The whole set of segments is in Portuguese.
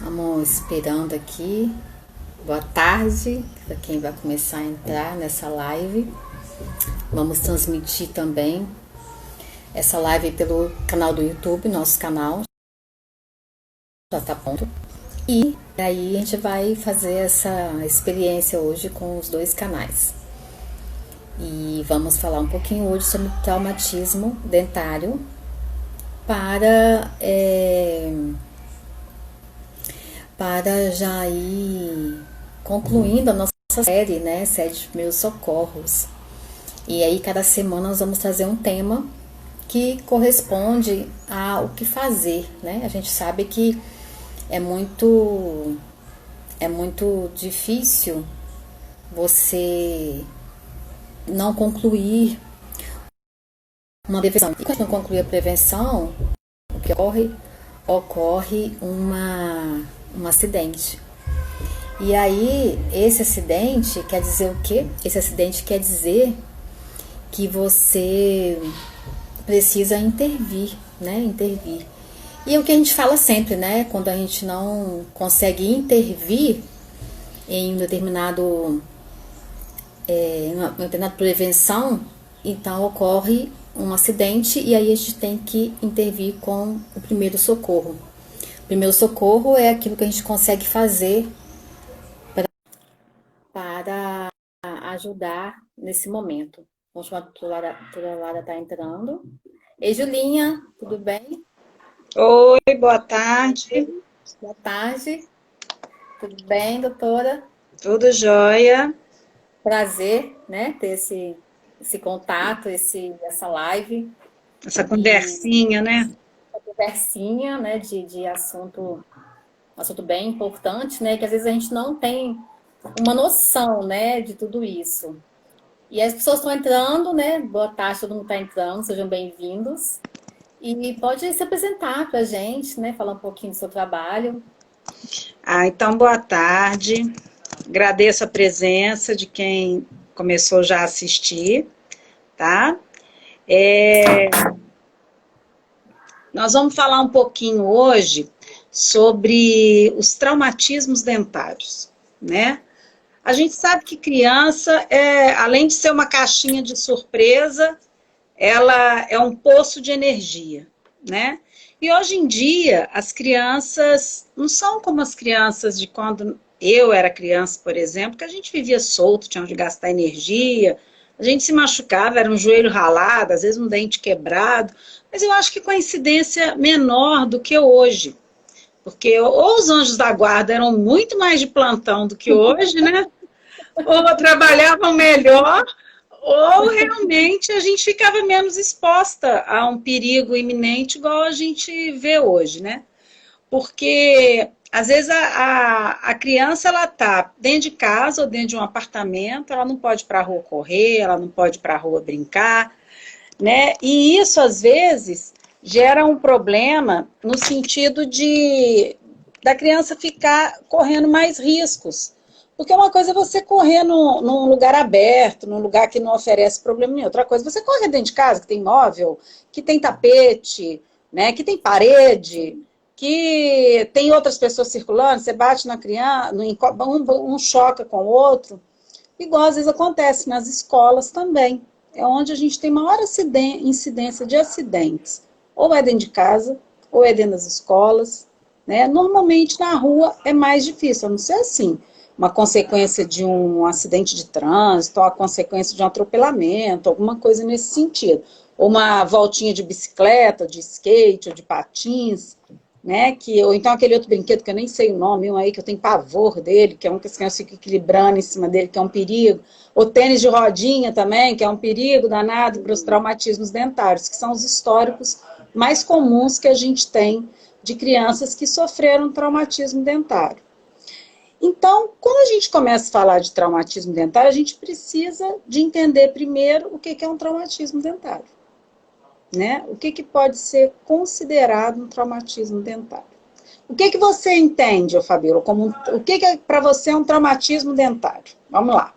Vamos esperando aqui. Boa tarde para quem vai começar a entrar nessa live. Vamos transmitir também essa live pelo canal do YouTube, nosso canal já está pronto. E aí a gente vai fazer essa experiência hoje com os dois canais. E vamos falar um pouquinho hoje sobre traumatismo dentário para já ir concluindo a nossa série, né? Série de primeiros socorros. E aí, cada semana, nós vamos trazer um tema que corresponde ao que fazer, né? A gente sabe que é muito difícil você não concluir uma prevenção. E quando não concluir a prevenção, o que ocorre? Ocorre um acidente. E aí, esse acidente quer dizer o quê? Esse acidente quer dizer que você precisa intervir, né? Intervir. E é o que a gente fala sempre, né? Quando a gente não consegue intervir em uma determinada prevenção, então ocorre um acidente e aí a gente tem que intervir com o primeiro socorro. O primeiro socorro é aquilo que a gente consegue fazer para ajudar nesse momento. Vamos chamar a doutora Lara está entrando. Ei, Julinha, tudo bem? Oi, boa tarde. Boa tarde. Tudo bem, doutora? Tudo jóia? Prazer, né, ter esse contato, essa live Essa e conversinha, né? essa conversinha, né, de assunto bem importante, né, que às vezes a gente não tem uma noção, né, de tudo isso. E as pessoas estão entrando, né? Boa tarde, todo mundo está entrando, sejam bem-vindos. E pode se apresentar para a gente, né? Falar um pouquinho do seu trabalho. Então, boa tarde. Agradeço a presença de quem começou já a assistir, tá? Nós vamos falar um pouquinho hoje sobre os traumatismos dentários, né? A gente sabe que criança, além de ser uma caixinha de surpresa, ela é um poço de energia, né? E hoje em dia, as crianças não são como as crianças de quando eu era criança, por exemplo, que a gente vivia solto, tinha de gastar energia, a gente se machucava, era um joelho ralado, às vezes um dente quebrado, mas eu acho que coincidência menor do que hoje, porque ou os anjos da guarda eram muito mais de plantão do que hoje, né? Ou trabalhavam melhor, ou realmente a gente ficava menos exposta a um perigo iminente, igual a gente vê hoje, né? Porque às vezes a criança ela tá dentro de casa ou dentro de um apartamento, ela não pode ir para a rua correr, ela não pode ir para a rua brincar, né? E isso às vezes gera um problema no sentido de da criança ficar correndo mais riscos. Porque uma coisa é você correr num lugar aberto, num lugar que não oferece problema nenhum. Outra coisa é você correr dentro de casa, que tem móvel, que tem tapete, né, que tem parede, que tem outras pessoas circulando, você bate na criança, um choca com o outro. Igual às vezes acontece nas escolas também. É onde a gente tem maior incidência de acidentes. Ou é dentro de casa, ou é dentro das escolas, né? Normalmente na rua é mais difícil, a não ser assim, uma consequência de um acidente de trânsito, ou a consequência de um atropelamento, alguma coisa nesse sentido. Ou uma voltinha de bicicleta, de skate, ou de patins, né? Ou então aquele outro brinquedo que eu nem sei o nome, um aí que eu tenho pavor dele, que é um que as crianças ficam equilibrando em cima dele, que é um perigo. O tênis de rodinha também, que é um perigo danado para os traumatismos dentários, que são os históricos mais comuns que a gente tem de crianças que sofreram traumatismo dentário. Então, quando a gente começa a falar de traumatismo dentário, a gente precisa de entender primeiro o que é um traumatismo dentário, né? O que pode ser considerado um traumatismo dentário. O que você entende, ô Fabíola, o que para você é um traumatismo dentário? Vamos lá.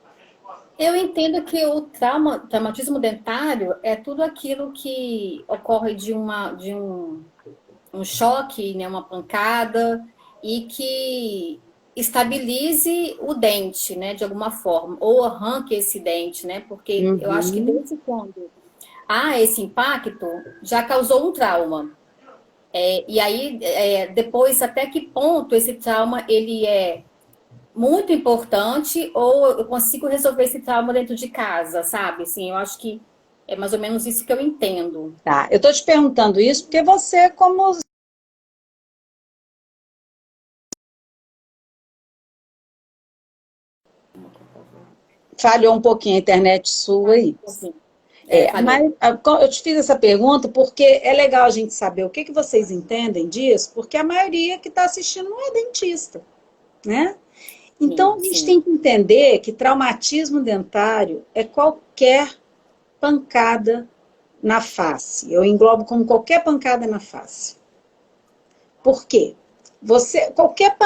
Eu entendo que o traumatismo dentário é tudo aquilo que ocorre de um choque, né, uma pancada, e que estabilize o dente, né, de alguma forma, ou arranque esse dente, né, porque eu acho que desde quando há esse impacto, já causou um trauma. E aí, depois, até que ponto esse trauma, ele é muito importante, ou eu consigo resolver esse trauma dentro de casa, sabe? Assim, eu acho que é mais ou menos isso que eu entendo. Tá, eu estou te perguntando isso porque você, como falhou um pouquinho a internet sua aí. Assim, falhou. Mas eu te fiz essa pergunta porque é legal a gente saber o que vocês entendem disso, porque a maioria que está assistindo não é dentista, né? Então, Sim, a gente sim. tem que entender que traumatismo dentário é qualquer pancada na face. Eu englobo como qualquer pancada na face. Por quê? Qualquer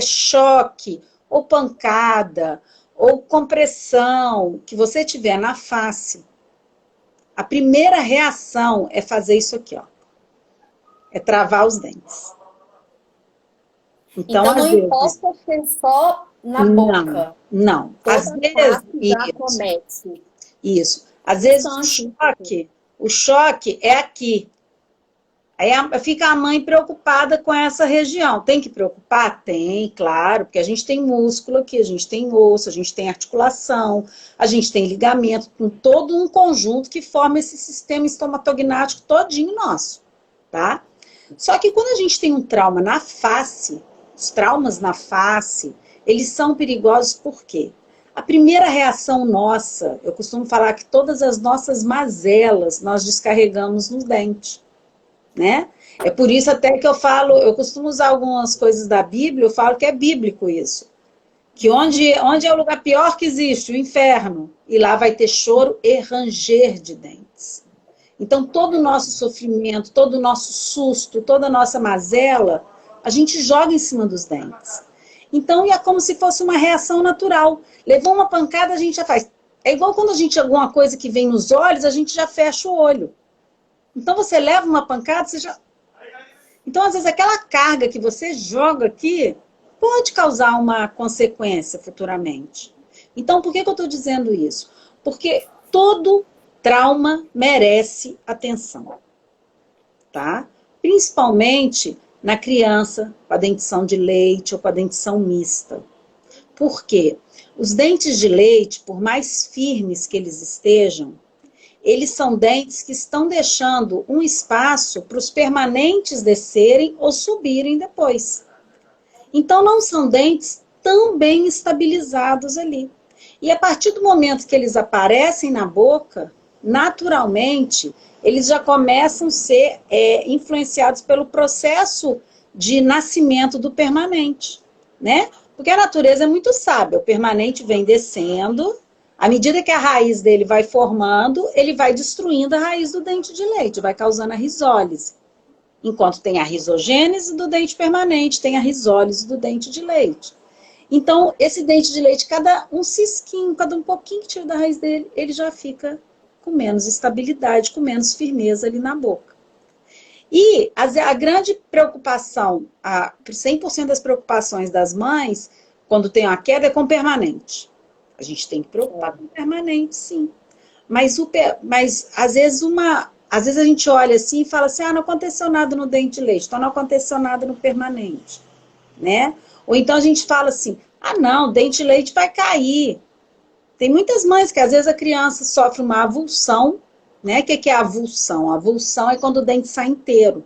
choque, ou pancada, ou compressão que você tiver na face, a primeira reação é fazer isso aqui, ó. É travar os dentes. Então, Então, não às vezes, importa ser só na não, boca. não. Às Toda a vezes, face já comete. isso. Às vezes Interessante. o choque é aqui. Aí fica a mãe preocupada com essa região. Tem que preocupar? Tem, claro, porque a gente tem músculo aqui, a gente tem osso, a gente tem articulação, a gente tem ligamento, com todo um conjunto que forma esse sistema estomatognático todinho nosso, tá? Só que quando a gente tem um trauma na face, os traumas na face, eles são perigosos por quê? A primeira reação nossa, eu costumo falar que todas as nossas mazelas nós descarregamos no dente, né? É por isso até que eu falo, eu costumo usar algumas coisas da Bíblia, eu falo que é bíblico isso. Que onde é o lugar pior que existe? O inferno. E lá vai ter choro e ranger de dentes. Então, todo o nosso sofrimento, todo o nosso susto, toda a nossa mazela, a gente joga em cima dos dentes. Então, é como se fosse uma reação natural. Levou uma pancada, a gente já faz. É igual quando a gente, alguma coisa que vem nos olhos, a gente já fecha o olho. Então, você leva uma pancada, você já... Então, às vezes, aquela carga que você joga aqui pode causar uma consequência futuramente. Então, por que eu estou dizendo isso? Porque todo trauma merece atenção, tá? Principalmente na criança com a dentição de leite ou com a dentição mista. Por quê? Os dentes de leite, por mais firmes que eles estejam, eles são dentes que estão deixando um espaço para os permanentes descerem ou subirem depois. Então, não são dentes tão bem estabilizados ali. E a partir do momento que eles aparecem na boca, naturalmente, eles já começam a ser influenciados pelo processo de nascimento do permanente, né? Porque a natureza é muito sábia, o permanente vem descendo, à medida que a raiz dele vai formando, ele vai destruindo a raiz do dente de leite, vai causando a risólise. Enquanto tem a risogênese do dente permanente, tem a risólise do dente de leite. Então, esse dente de leite, cada um cisquinho, cada um pouquinho que tira da raiz dele, ele já fica com menos estabilidade, com menos firmeza ali na boca. E a grande preocupação, 100% das preocupações das mães, quando tem uma queda, é com permanente. A gente tem que preocupar com o permanente, sim. Mas às vezes a gente olha assim e fala assim, não aconteceu nada no dente de leite, então não aconteceu nada no permanente, né? Ou então a gente fala assim, não, o dente de leite vai cair. Tem muitas mães que às vezes a criança sofre uma avulsão, né? O que é avulsão? A avulsão é quando o dente sai inteiro.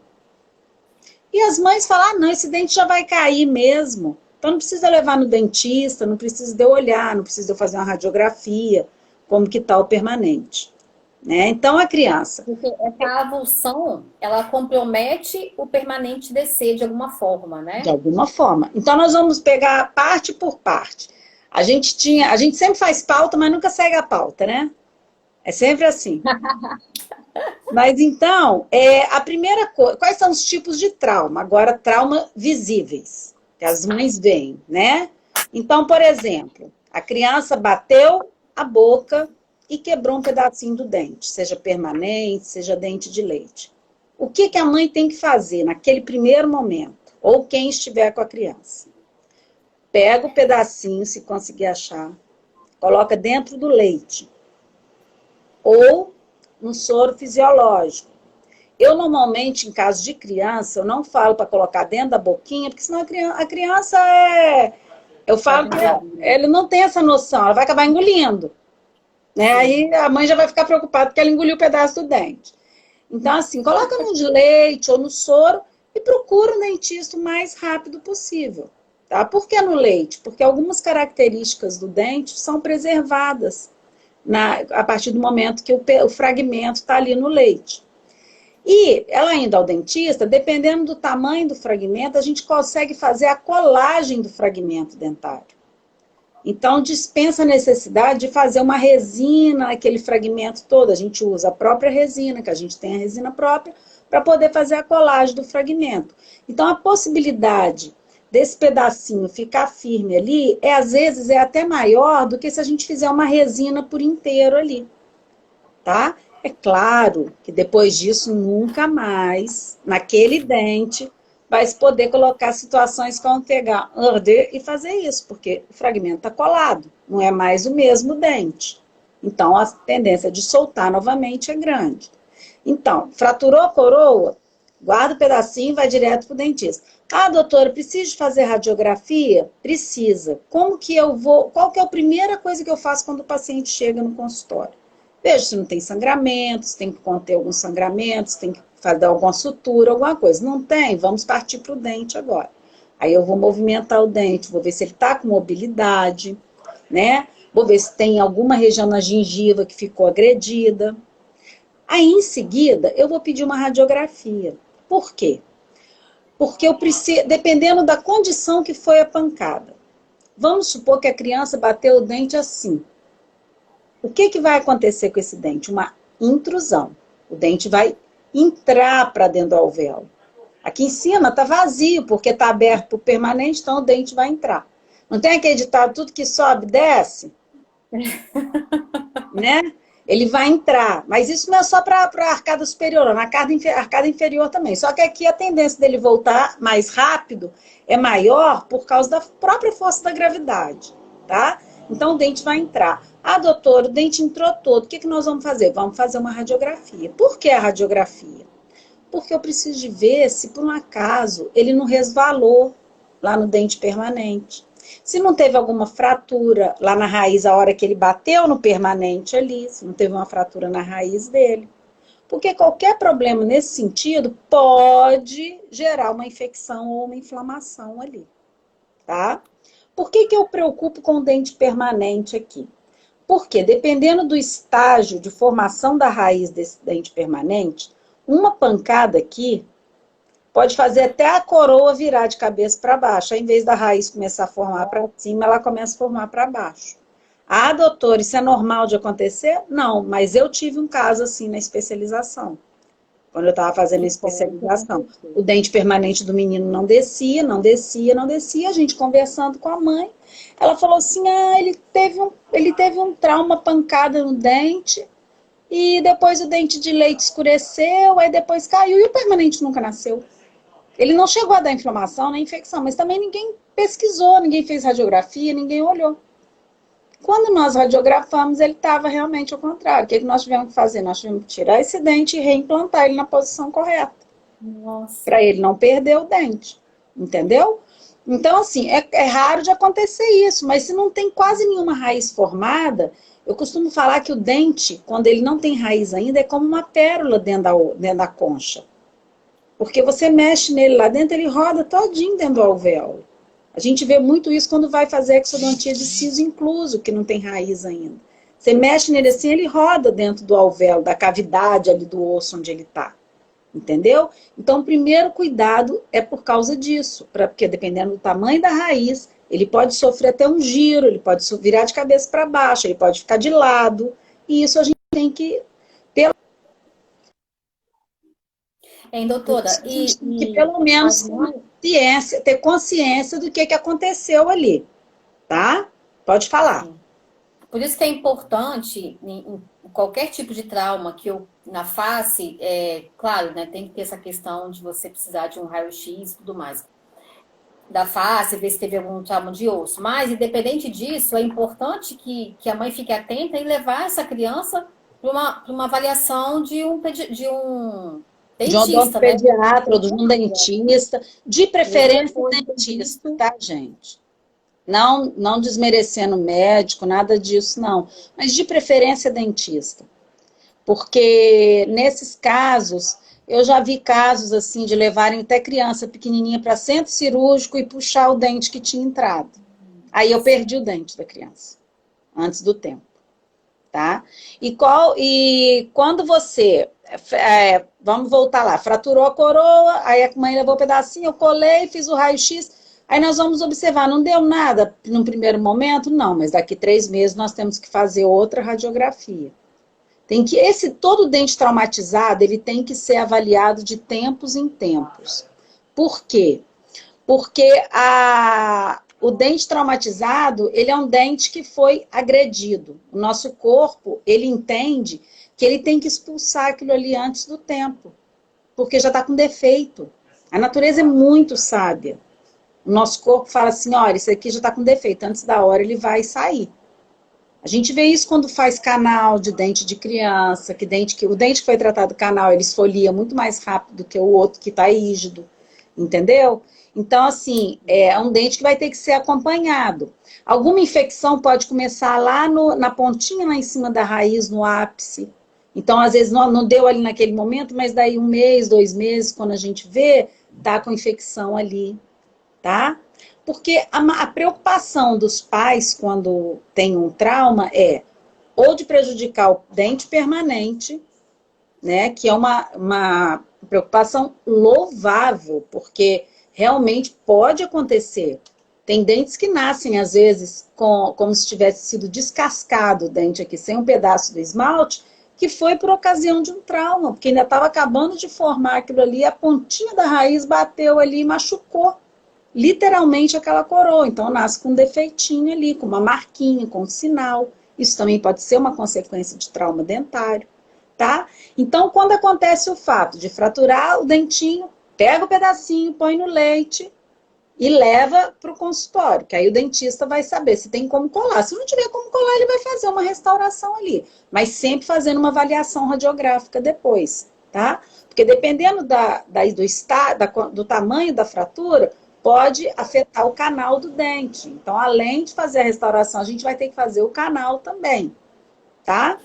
E as mães falam, não, esse dente já vai cair mesmo. Então não precisa levar no dentista, não precisa de eu olhar, não precisa de eu fazer uma radiografia, como que está o permanente. Né? Então a criança... Porque essa avulsão, ela compromete o permanente descer de alguma forma, né? De alguma forma. Então nós vamos pegar parte por parte. A gente sempre faz pauta, mas nunca segue a pauta, né? É sempre assim. Mas então, a primeira coisa, quais são os tipos de trauma? Agora, trauma visíveis, que as mães veem, né? Então, por exemplo, a criança bateu a boca e quebrou um pedacinho do dente, seja permanente, seja dente de leite. O que a mãe tem que fazer naquele primeiro momento? ou quem estiver com a criança. Pega o pedacinho, se conseguir achar, coloca dentro do leite ou no soro fisiológico. Eu, normalmente, em caso de criança, eu não falo para colocar dentro da boquinha, porque senão a criança é... Eu falo que ele não tem essa noção, ela vai acabar engolindo. Né? Aí a mãe já vai ficar preocupada porque ela engoliu o pedaço do dente. Então, assim, coloca no de leite ou no soro e procura um dentista o mais rápido possível. Tá? Por que no leite? Porque algumas características do dente são preservadas a partir do momento que o fragmento está ali no leite. E ela indo ao dentista, dependendo do tamanho do fragmento, a gente consegue fazer a colagem do fragmento dentário. Então, dispensa a necessidade de fazer uma resina naquele fragmento todo. A gente usa a própria resina, que a gente tem a resina própria, para poder fazer a colagem do fragmento. Então, a possibilidade desse pedacinho ficar firme ali, às vezes, é até maior do que se a gente fizer uma resina por inteiro ali. Tá? É claro que depois disso, nunca mais, naquele dente, vai se poder colocar situações como pegar e fazer isso, porque o fragmento está colado, não é mais o mesmo dente. Então, a tendência de soltar novamente é grande. Então, fraturou a coroa, guarda o pedacinho e vai direto para o dentista. Ah, doutora, preciso fazer radiografia? Precisa. Como que eu vou? Qual que é a primeira coisa que eu faço quando o paciente chega no consultório? Veja se não tem sangramento, se tem que conter algum sangramento, se tem que fazer alguma sutura, alguma coisa. Não tem? Vamos partir para o dente agora. Aí eu vou movimentar o dente, vou ver se ele está com mobilidade, né? Vou ver se tem alguma região na gengiva que ficou agredida. Aí, em seguida, eu vou pedir uma radiografia. Por quê? Porque eu preciso, dependendo da condição que foi a pancada. Vamos supor que a criança bateu o dente assim. O que vai acontecer com esse dente? Uma intrusão. O dente vai entrar para dentro do alvéolo. Aqui em cima está vazio, porque está aberto para o permanente, então o dente vai entrar. Não tem aquele ditado, tudo que sobe, desce? Né? Ele vai entrar. Mas isso não é só para a arcada superior, na arcada inferior também. Só que aqui a tendência dele voltar mais rápido é maior por causa da própria força da gravidade. Tá? Então o dente vai entrar. Ah, doutor, o dente entrou todo. O que nós vamos fazer? Vamos fazer uma radiografia. Por que a radiografia? Porque eu preciso de ver se, por um acaso, ele não resvalou lá no dente permanente. Se não teve alguma fratura lá na raiz, a hora que ele bateu no permanente ali, se não teve uma fratura na raiz dele. Porque qualquer problema nesse sentido pode gerar uma infecção ou uma inflamação ali. Tá? Por que eu preocupo com o dente permanente aqui? Porque, dependendo do estágio de formação da raiz desse dente permanente, uma pancada aqui pode fazer até a coroa virar de cabeça para baixo. Ao invés da raiz começar a formar para cima, ela começa a formar para baixo. Ah, doutor, isso é normal de acontecer? Não, mas eu tive um caso assim na especialização. Quando eu estava fazendo a especialização. O dente permanente do menino não descia, não descia, não descia. A gente conversando com a mãe, ela falou assim, ele teve um trauma, pancada no dente, e depois o dente de leite escureceu, aí depois caiu, e o permanente nunca nasceu. Ele não chegou a dar inflamação nem infecção, mas também ninguém pesquisou, ninguém fez radiografia, ninguém olhou. Quando nós radiografamos, ele estava realmente ao contrário. O que nós tivemos que fazer? Nós tivemos que tirar esse dente e reimplantar ele na posição correta. Para ele não perder o dente. Entendeu? Então, assim, é raro de acontecer isso, mas se não tem quase nenhuma raiz formada, eu costumo falar que o dente, quando ele não tem raiz ainda, é como uma pérola dentro da concha. Porque você mexe nele lá dentro, ele roda todinho dentro do alvéolo. A gente vê muito isso quando vai fazer exodontia de siso incluso, que não tem raiz ainda. Você mexe nele assim, ele roda dentro do alvéolo, da cavidade ali do osso onde ele está. Entendeu? Então, o primeiro cuidado é por causa disso. Porque dependendo do tamanho da raiz, ele pode sofrer até um giro, ele pode virar de cabeça para baixo, ele pode ficar de lado. E isso a gente tem que... doutora, que pelo menos ter consciência do que aconteceu ali, tá? Pode falar. Sim. Por isso que é importante, em qualquer tipo de trauma que na face, claro, né, tem que ter essa questão de você precisar de um raio-x e tudo mais. da face, ver se teve algum trauma de osso. Mas, independente disso, é importante que a mãe fique atenta e levar essa criança para uma avaliação de um De um dentista, né? odontopediatra ou de um dentista, de preferência dentista, tá, gente? Não, não desmerecendo médico, nada disso, não. Mas de preferência dentista. Porque nesses casos, eu já vi casos assim de levarem até criança pequenininha para centro cirúrgico e puxar o dente que tinha entrado. Aí eu perdi o dente da criança, antes do tempo, tá? E quando você, vamos voltar lá, fraturou a coroa, aí a mãe levou um pedacinho, eu colei, fiz o raio-x, aí nós vamos observar, não deu nada no primeiro momento? Não, mas daqui 3 meses nós temos que fazer outra radiografia. Todo dente traumatizado, ele tem que ser avaliado de tempos em tempos. Por quê? Porque o dente traumatizado, ele é um dente que foi agredido. O nosso corpo, ele entende que ele tem que expulsar aquilo ali antes do tempo, porque já está com defeito. A natureza é muito sábia. O nosso corpo fala assim, olha, isso aqui já está com defeito, antes da hora ele vai sair. A gente vê isso quando faz canal de dente de criança, o dente que foi tratado canal, ele esfolia muito mais rápido do que o outro que está rígido, entendeu? Então, assim, é um dente que vai ter que ser acompanhado. Alguma infecção pode começar lá na pontinha, lá em cima da raiz, no ápice. Então, às vezes, não deu ali naquele momento, mas daí 1 mês, 2 meses, quando a gente vê, tá com infecção ali, tá? Porque a preocupação dos pais quando tem um trauma é ou de prejudicar o dente permanente, né, que é uma preocupação louvável, porque realmente pode acontecer. Tem dentes que nascem, às vezes, como se tivesse sido descascado o dente aqui, sem um pedaço do esmalte, que foi por ocasião de um trauma, porque ainda estava acabando de formar aquilo ali, a pontinha da raiz bateu ali e machucou literalmente aquela coroa. Então nasce com um defeitinho ali, com uma marquinha, com um sinal. Isso também pode ser uma consequência de trauma dentário, tá? Então, quando acontece o fato de fraturar o dentinho, pega o pedacinho, põe no leite e leva para o consultório, que aí o dentista vai saber se tem como colar. Se não tiver como colar, ele vai fazer uma restauração ali, mas sempre fazendo uma avaliação radiográfica depois, tá? Porque dependendo do tamanho da fratura, pode afetar o canal do dente. Então, além de fazer a restauração, a gente vai ter que fazer o canal também, tá?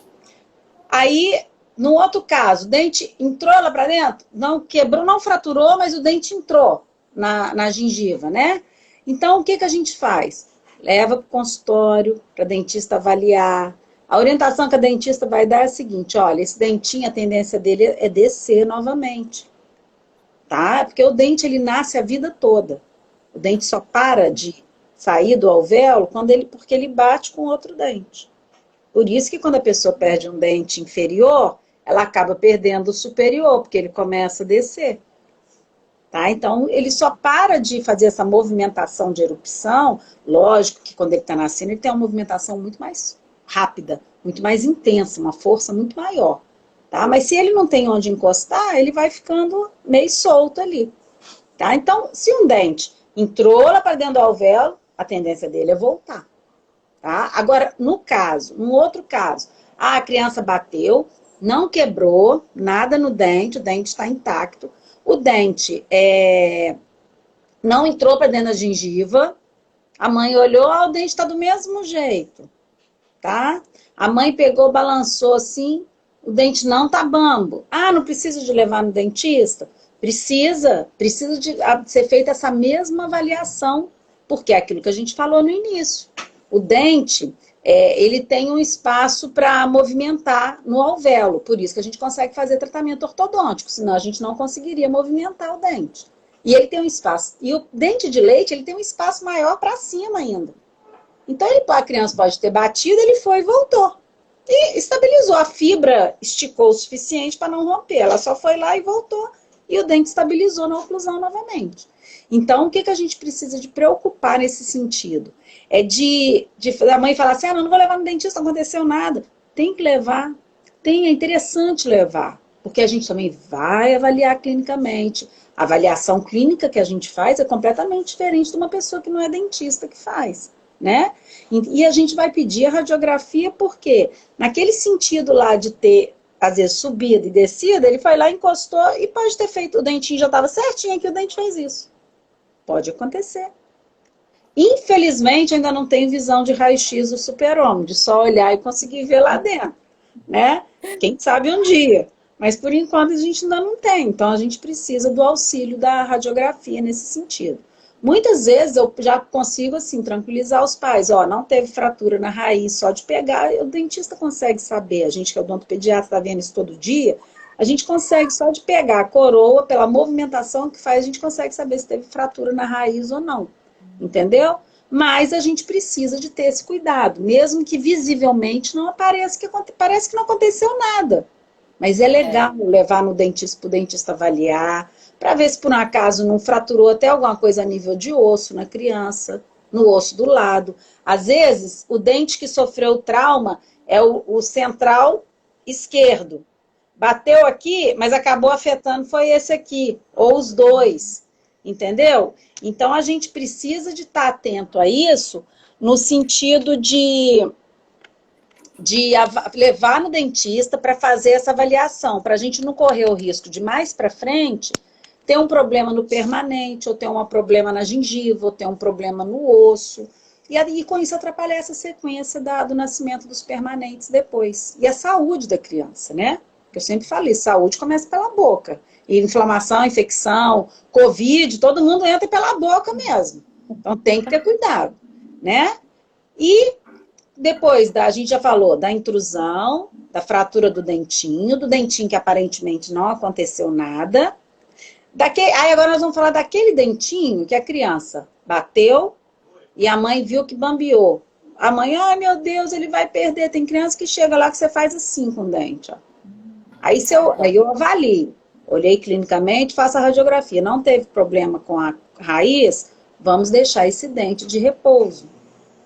Aí, no outro caso, o dente entrou lá para dentro, não quebrou, não fraturou, mas o dente entrou na gengiva, né? Então, o que a gente faz? Leva para o consultório, para o dentista avaliar. A orientação que a dentista vai dar é a seguinte, olha, esse dentinho, a tendência dele é descer novamente, tá? Porque o dente, ele nasce a vida toda. O dente só para de sair do alvéolo porque ele bate com outro dente. Por isso que quando a pessoa perde um dente inferior, ela acaba perdendo o superior, porque ele começa a descer. Tá? Então, ele só para de fazer essa movimentação de erupção, lógico que quando ele está nascendo, ele tem uma movimentação muito mais rápida, muito mais intensa, uma força muito maior. Tá? Mas se ele não tem onde encostar, ele vai ficando meio solto ali. Tá? Então, se um dente entrou lá para dentro do alvéolo, a tendência dele é voltar. Tá? Agora, num outro caso, a criança bateu, não quebrou nada no dente, o dente está intacto, o dente não entrou para dentro da gengiva, a mãe olhou, o dente está do mesmo jeito. Tá? A mãe pegou, balançou assim, o dente não tá bambo. Não precisa de levar no dentista? Precisa de ser feita essa mesma avaliação, porque é aquilo que a gente falou no início. O dente, ele tem um espaço para movimentar no alvéolo, por isso que a gente consegue fazer tratamento ortodôntico, senão a gente não conseguiria movimentar o dente. E ele tem um espaço, e o dente de leite, ele tem um espaço maior para cima ainda. Então, a criança pode ter batido, ele foi e voltou. E estabilizou, a fibra esticou o suficiente para não romper, ela só foi lá e voltou, e o dente estabilizou na oclusão novamente. Então, o que a gente precisa de preocupar nesse sentido? É a mãe falar assim, não vou levar no dentista, não aconteceu nada. Tem que levar, é interessante levar, porque a gente também vai avaliar clinicamente, A avaliação clínica que a gente faz é completamente diferente de uma pessoa que não é dentista que faz, né? E a gente vai pedir a radiografia porque, naquele sentido lá de ter, às vezes, subida e descida, ele foi lá, encostou e pode ter feito, o dentinho já estava certinho aqui, o dente fez isso. Pode acontecer. Infelizmente, ainda não tenho visão de raio-x do super-homem, de só olhar e conseguir ver lá dentro, né? Quem sabe um dia. Mas, por enquanto, a gente ainda não tem. Então, a gente precisa do auxílio da radiografia nesse sentido. Muitas vezes, eu já consigo, assim, tranquilizar os pais. Ó, não teve fratura na raiz, só de pegar, o dentista consegue saber. A gente que é odontopediatra está vendo isso todo dia, a gente consegue só de pegar a coroa, pela movimentação que faz, a gente consegue saber se teve fratura na raiz ou não. Entendeu? Mas a gente precisa de ter esse cuidado, mesmo que visivelmente não apareça, parece que não aconteceu nada. Mas é legal levar no dentista para o dentista avaliar, para ver se por um acaso não fraturou até alguma coisa a nível de osso na criança, no osso do lado. Às vezes, o dente que sofreu trauma é o central esquerdo. Bateu aqui, mas acabou afetando, foi esse aqui, ou os dois. Entendeu? Então, a gente precisa de estar atento a isso no sentido de levar no dentista para fazer essa avaliação, para a gente não correr o risco de mais para frente ter um problema no permanente, ou ter um problema na gengiva, ou ter um problema no osso, e com isso atrapalhar essa sequência do nascimento dos permanentes depois. E a saúde da criança, né? Eu sempre falei, saúde começa pela boca. E inflamação, infecção, Covid, todo mundo entra pela boca mesmo. Então tem que ter cuidado, né? E depois, a gente já falou da intrusão, da fratura do dentinho que aparentemente não aconteceu nada. Aí agora nós vamos falar daquele dentinho que a criança bateu e a mãe viu que bambeou. A mãe, ai meu Deus, ele vai perder. Tem criança que chega lá que você faz assim com o dente, ó. Aí eu avalio. Olhei clinicamente, faço a radiografia. Não teve problema com a raiz, vamos deixar esse dente de repouso.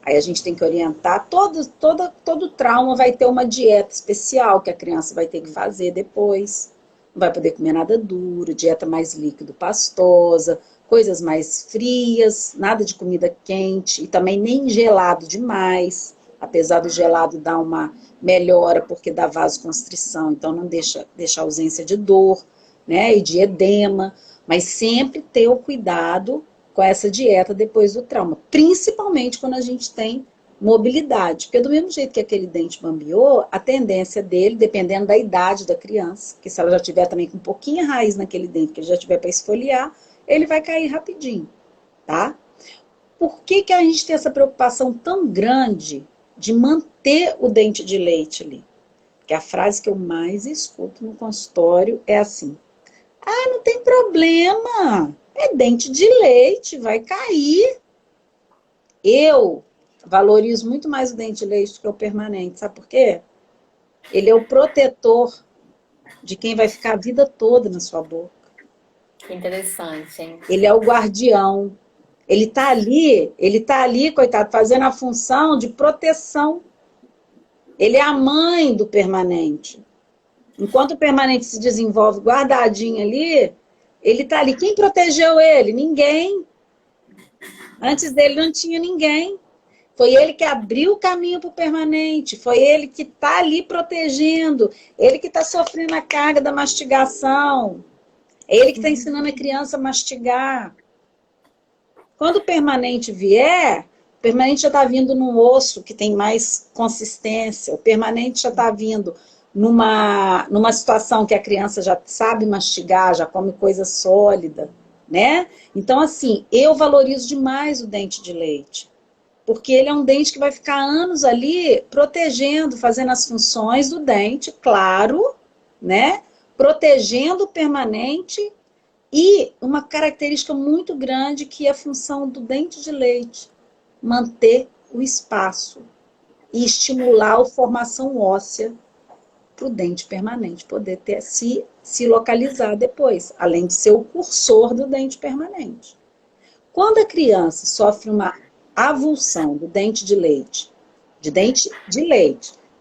Aí a gente tem que orientar. Todo trauma vai ter uma dieta especial que a criança vai ter que fazer depois. Não vai poder comer nada duro, dieta mais líquido, pastosa, coisas mais frias, nada de comida quente e também nem gelado demais. Apesar do gelado dar uma melhora porque dá vasoconstrição, então não deixa ausência de dor, né, e de edema, mas sempre ter o cuidado com essa dieta depois do trauma, principalmente quando a gente tem mobilidade, porque do mesmo jeito que aquele dente bambeou, a tendência dele, dependendo da idade da criança, que se ela já tiver também com um pouquinho raiz naquele dente, que ele já tiver para esfoliar, ele vai cair rapidinho, tá? Por que a gente tem essa preocupação tão grande de manter o dente de leite ali? Porque a frase que eu mais escuto no consultório é assim: ah, não tem problema, é dente de leite, vai cair. Eu valorizo muito mais o dente de leite do que o permanente, sabe por quê? Ele é o protetor de quem vai ficar a vida toda na sua boca. Que interessante, hein? Ele é o guardião. Ele tá ali, coitado, fazendo a função de proteção. Ele é a mãe do permanente. Enquanto o permanente se desenvolve guardadinho ali, ele tá ali. Quem protegeu ele? Ninguém. Antes dele não tinha ninguém. Foi ele que abriu o caminho para o permanente. Foi ele que está ali protegendo. Ele que está sofrendo a carga da mastigação. É ele que está ensinando a criança a mastigar. Quando o permanente vier, o permanente já está vindo num osso que tem mais consistência. O permanente já está vindo numa situação que a criança já sabe mastigar, já come coisa sólida, né? Então, assim, eu valorizo demais o dente de leite. Porque ele é um dente que vai ficar anos ali protegendo, fazendo as funções do dente, claro, né? Protegendo o permanente e uma característica muito grande que é a função do dente de leite, manter o espaço e estimular a formação óssea para o dente permanente poder se localizar depois, além de ser o cursor do dente permanente. Quando a criança sofre uma avulsão do dente de leite,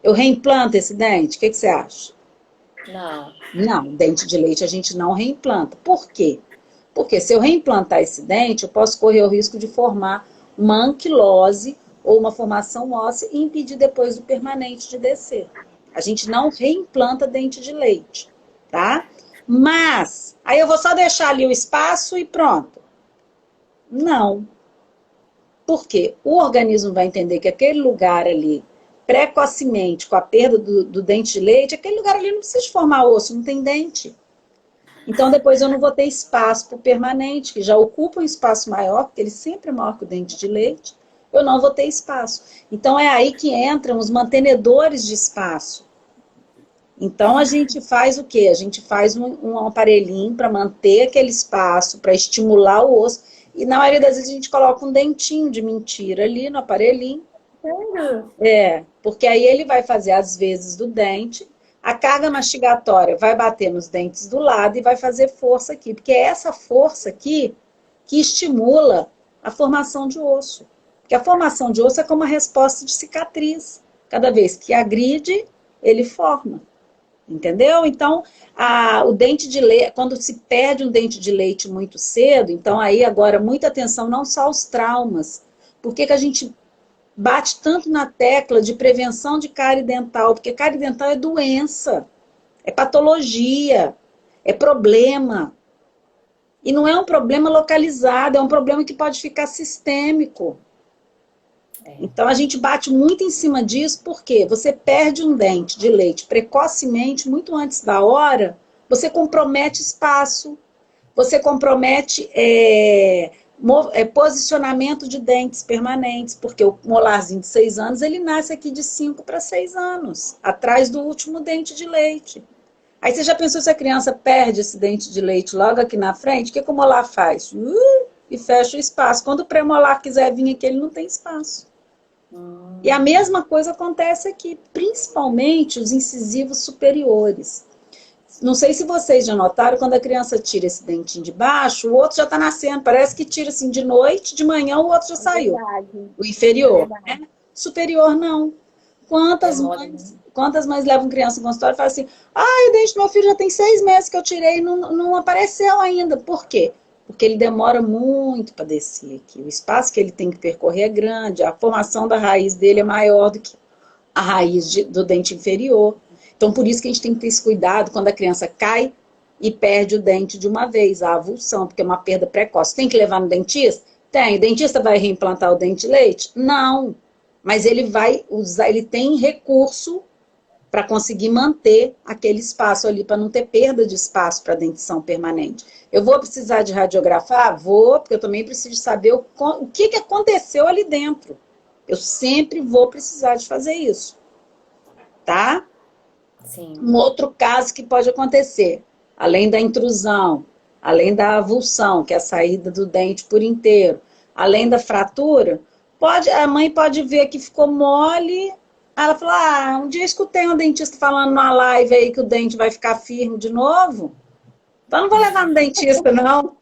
eu reimplanto esse dente? O que você acha? Não. Não, dente de leite a gente não reimplanta. Por quê? Porque se eu reimplantar esse dente, eu posso correr o risco de formar uma anquilose ou uma formação óssea e impedir depois do permanente de descer. A gente não reimplanta dente de leite, tá? Mas, aí eu vou só deixar ali o espaço e pronto. Não. Por quê? O organismo vai entender que aquele lugar ali, precocemente, com a perda do dente de leite, aquele lugar ali não precisa formar osso, não tem dente. Então, depois eu não vou ter espaço para o permanente, que já ocupa um espaço maior, porque ele sempre é maior que o dente de leite, eu não vou ter espaço. Então, é aí que entram os mantenedores de espaço. Então, a gente faz o quê? A gente faz um aparelhinho para manter aquele espaço, para estimular o osso, e na maioria das vezes a gente coloca um dentinho de mentira ali no aparelhinho. Porque aí ele vai fazer as vezes do dente, a carga mastigatória vai bater nos dentes do lado e vai fazer força aqui, porque é essa força aqui que estimula a formação de osso. Porque a formação de osso é como uma resposta de cicatriz. Cada vez que agride, ele forma. Entendeu? Então, o dente de leite, quando se perde um dente de leite muito cedo, então aí agora muita atenção não só aos traumas. Por que a gente bate tanto na tecla de prevenção de cárie dental? Porque cárie dental é doença, é patologia, é problema. E não é um problema localizado, é um problema que pode ficar sistêmico. Então a gente bate muito em cima disso, porque você perde um dente de leite precocemente, muito antes da hora, você compromete espaço, você compromete posicionamento de dentes permanentes, porque o molarzinho de 6 anos, ele nasce aqui de 5 para 6 anos, atrás do último dente de leite. Aí você já pensou se a criança perde esse dente de leite logo aqui na frente, o que o molar faz? E fecha o espaço. Quando o premolar quiser vir aqui, ele não tem espaço. E a mesma coisa acontece aqui, principalmente os incisivos superiores. Não sei se vocês já notaram, quando a criança tira esse dentinho de baixo, o outro já está nascendo. Parece que tira assim de noite, de manhã o outro já saiu. O inferior. Né? Superior, não. Quantas mães levam criança no consultório e falam assim, o dente do meu filho já tem 6 meses que eu tirei e não apareceu ainda. Por quê? Porque ele demora muito para descer aqui. O espaço que ele tem que percorrer é grande, a formação da raiz dele é maior do que a raiz do dente inferior. Então, por isso que a gente tem que ter esse cuidado quando a criança cai e perde o dente de uma vez, a avulsão, porque é uma perda precoce. Tem que levar no dentista? Tem. O dentista vai reimplantar o dente de leite? Não. Mas ele vai usar, ele tem recurso para conseguir manter aquele espaço ali, para não ter perda de espaço para dentição permanente. Eu vou precisar de radiografar? Vou, porque eu também preciso saber o que aconteceu ali dentro. Eu sempre vou precisar de fazer isso. Tá? Sim. Um outro caso que pode acontecer, além da intrusão, além da avulsão, que é a saída do dente por inteiro, além da fratura, a mãe pode ver que ficou mole. Ela falou, um dia eu escutei um dentista falando numa live aí que o dente vai ficar firme de novo. Então não vou levar no dentista, não.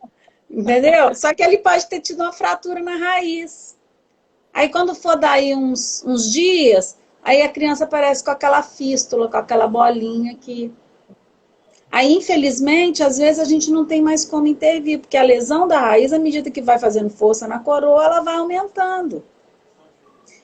Entendeu? Só que ele pode ter tido uma fratura na raiz. Aí quando for daí uns dias, aí a criança aparece com aquela fístula, com aquela bolinha aqui. Aí, infelizmente, às vezes a gente não tem mais como intervir, porque a lesão da raiz, à medida que vai fazendo força na coroa, ela vai aumentando.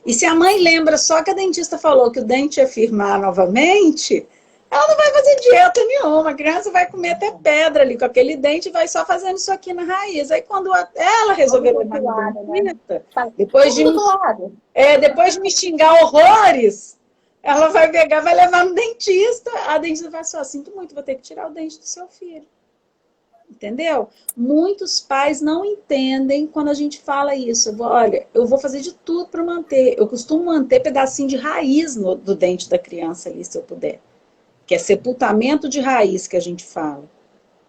E se a mãe lembra só que a dentista falou que o dente ia firmar novamente, ela não vai fazer dieta nenhuma. A criança vai comer até pedra ali com aquele dente e vai só fazendo isso aqui na raiz. Aí quando ela resolver levar no dentista, depois de me xingar horrores, ela vai pegar, vai levar no dentista. A dentista vai falar, sinto muito, vou ter que tirar o dente do seu filho. Entendeu? Muitos pais não entendem quando a gente fala isso. Olha, eu vou fazer de tudo para manter. Eu costumo manter pedacinho de raiz do dente da criança ali, se eu puder. Que é sepultamento de raiz que a gente fala.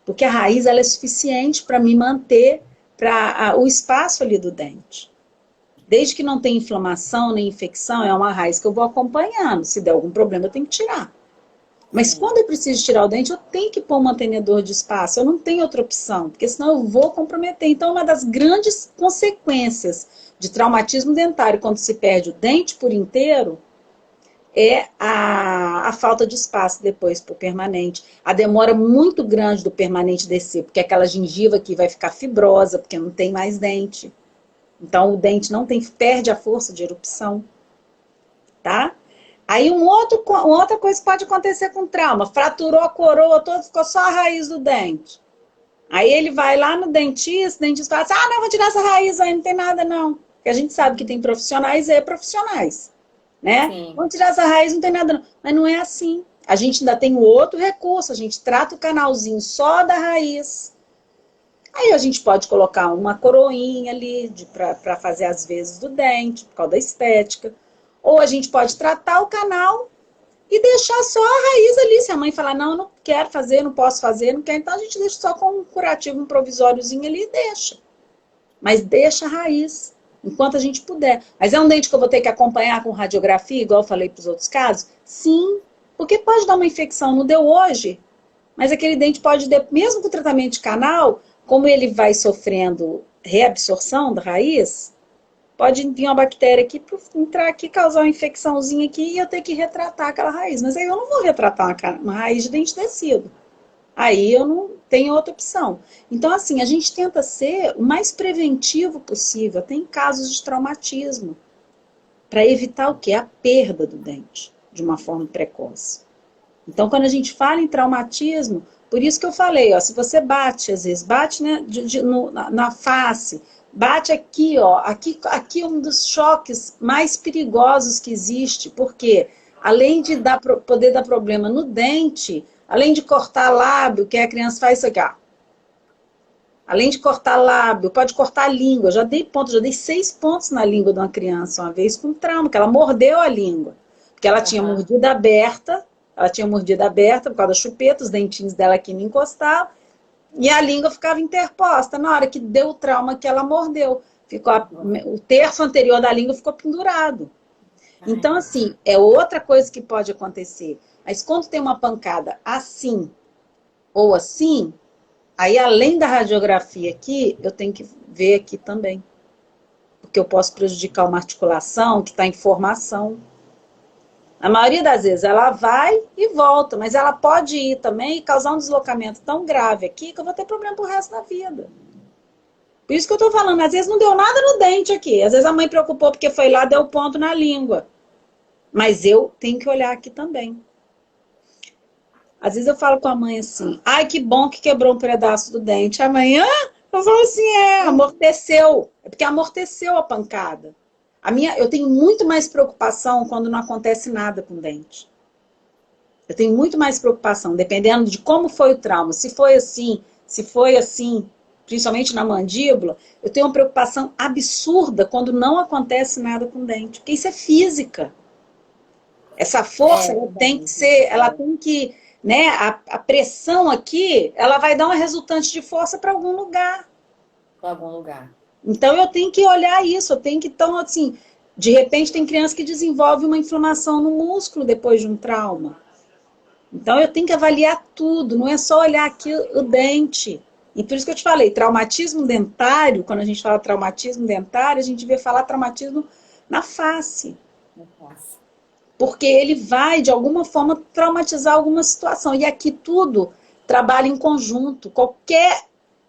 Porque a raiz ela é suficiente para me manter o espaço ali do dente. Desde que não tenha inflamação nem infecção, é uma raiz que eu vou acompanhando. Se der algum problema, eu tenho que tirar. Mas quando eu preciso tirar o dente, eu tenho que pôr um mantenedor de espaço. Eu não tenho outra opção, porque senão eu vou comprometer. Então, uma das grandes consequências de traumatismo dentário, quando se perde o dente por inteiro, é a falta de espaço depois para o permanente. A demora muito grande do permanente descer, porque aquela gengiva aqui vai ficar fibrosa, porque não tem mais dente. Então, o dente não tem, perde a força de erupção, tá? Aí, uma outra coisa pode acontecer com trauma. Fraturou a coroa toda, ficou só a raiz do dente. Aí, ele vai lá no dentista, o dentista fala assim, ah, não, vou tirar essa raiz aí, não tem nada não. Porque a gente sabe que tem profissionais e profissionais, né? Sim. Vamos tirar essa raiz, não tem nada não. Mas não é assim. A gente ainda tem outro recurso, a gente trata o canalzinho só da raiz. Aí a gente pode colocar uma coroinha ali para fazer as vezes do dente, por causa da estética. Ou a gente pode tratar o canal e deixar só a raiz ali. Se a mãe falar, não, eu não quero fazer, não posso fazer, não quero, então a gente deixa só com um curativo, um provisóriozinho ali e deixa. Mas deixa a raiz, enquanto a gente puder. Mas é um dente que eu vou ter que acompanhar com radiografia, igual eu falei para os outros casos? Sim, porque pode dar uma infecção, não deu hoje, mas aquele dente pode, mesmo com o tratamento de canal, como ele vai sofrendo reabsorção da raiz, pode vir uma bactéria aqui, entrar aqui, causar uma infecçãozinha aqui e eu ter que retratar aquela raiz. Mas aí eu não vou retratar uma raiz de dente descido. Aí eu não tenho outra opção. Então, assim, a gente tenta ser o mais preventivo possível. Tem casos de traumatismo, para evitar o quê? A perda do dente, de uma forma precoce. Então, quando a gente fala em traumatismo, por isso que eu falei, ó, se você bate, às vezes, bate, né, na face, bate aqui, ó, aqui é um dos choques mais perigosos que existe, porque além de poder dar problema no dente, além de cortar lábio, que a criança faz isso aqui, ó. Além de cortar lábio, pode cortar a língua. Já dei 6 pontos na língua de uma criança uma vez com trauma, que ela mordeu a língua. Porque ela tinha mordida aberta, por causa da chupeta, os dentinhos dela aqui me encostavam, e a língua ficava interposta. Na hora que deu o trauma que ela mordeu, o terço anterior da língua ficou pendurado. Então, assim, é outra coisa que pode acontecer. Mas quando tem uma pancada assim ou assim, aí além da radiografia aqui, eu tenho que ver aqui também. Porque eu posso prejudicar uma articulação que está em formação. A maioria das vezes ela vai e volta, mas ela pode ir também e causar um deslocamento tão grave aqui que eu vou ter problema pro resto da vida. Por isso que eu tô falando, às vezes não deu nada no dente aqui. Às vezes a mãe preocupou porque foi lá, deu ponto na língua. Mas eu tenho que olhar aqui também. Às vezes eu falo com a mãe assim, ai, que bom que quebrou um pedaço do dente. Amanhã eu falo assim, amorteceu. É porque amorteceu a pancada. Eu tenho muito mais preocupação quando não acontece nada com o dente. Eu tenho muito mais preocupação, dependendo de como foi o trauma. Se foi assim, principalmente na mandíbula, eu tenho uma preocupação absurda quando não acontece nada com o dente. Porque isso é física. Essa força ela tem que, né, a pressão aqui, ela vai dar uma resultante de força para algum lugar. Para algum lugar. Então, eu tenho que olhar isso, então, assim, de repente tem criança que desenvolve uma inflamação no músculo depois de um trauma. Então, eu tenho que avaliar tudo, não é só olhar aqui o dente. E por isso que eu te falei, traumatismo dentário, quando a gente fala traumatismo dentário, a gente devia falar traumatismo na face. Porque ele vai, de alguma forma, traumatizar alguma situação. E aqui tudo trabalha em conjunto. Qualquer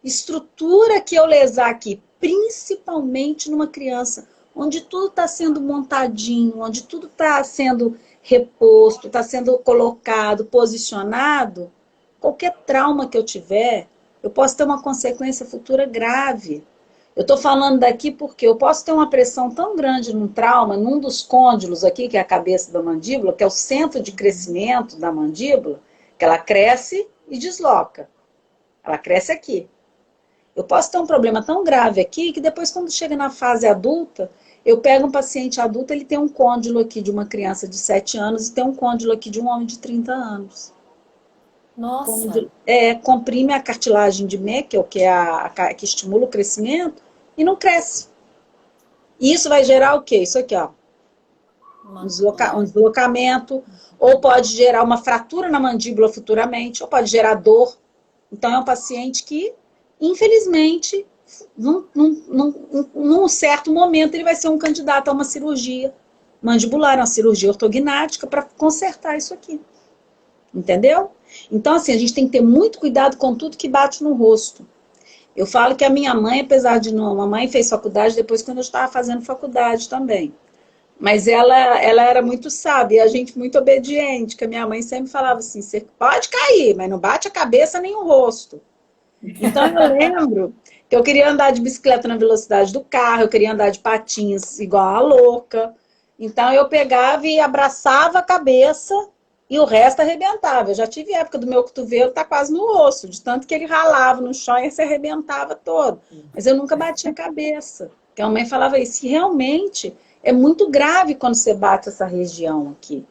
estrutura que eu lesar aqui, principalmente numa criança, onde tudo está sendo montadinho, onde tudo está sendo reposto, está sendo colocado, posicionado, qualquer trauma que eu tiver, eu posso ter uma consequência futura grave. Eu estou falando daqui porque eu posso ter uma pressão tão grande num trauma, num dos côndilos aqui, que é a cabeça da mandíbula, que é o centro de crescimento da mandíbula, que ela cresce e desloca. Ela cresce aqui. Eu posso ter um problema tão grave aqui que depois, quando chega na fase adulta, eu pego um paciente adulto, ele tem um côndilo aqui de uma criança de 7 anos e tem um côndilo aqui de um homem de 30 anos. Nossa! Côndilo, comprime a cartilagem de Meckel, que é que estimula o crescimento, e não cresce. E isso vai gerar o quê? Isso aqui, ó. Um deslocamento, ou pode gerar uma fratura na mandíbula futuramente, ou pode gerar dor. Então, é um paciente que, infelizmente, num certo momento, ele vai ser um candidato a uma cirurgia mandibular, uma cirurgia ortognática para consertar isso aqui. Entendeu? Então, assim, a gente tem que ter muito cuidado com tudo que bate no rosto. Eu falo que a minha mãe, apesar de não... Mamãe fez faculdade depois quando eu estava fazendo faculdade também. Mas ela era muito sábia, e a gente muito obediente, que a minha mãe sempre falava assim, você pode cair, mas não bate a cabeça nem o rosto. Então eu lembro que eu queria andar de bicicleta na velocidade do carro, eu queria andar de patins igual a louca. Então eu pegava e abraçava a cabeça e o resto arrebentava. Eu já tive época do meu cotovelo tá quase no osso, de tanto que ele ralava no chão e se arrebentava todo. Mas eu nunca batia a cabeça. Porque a mãe falava isso, e realmente é muito grave quando você bate essa região aqui.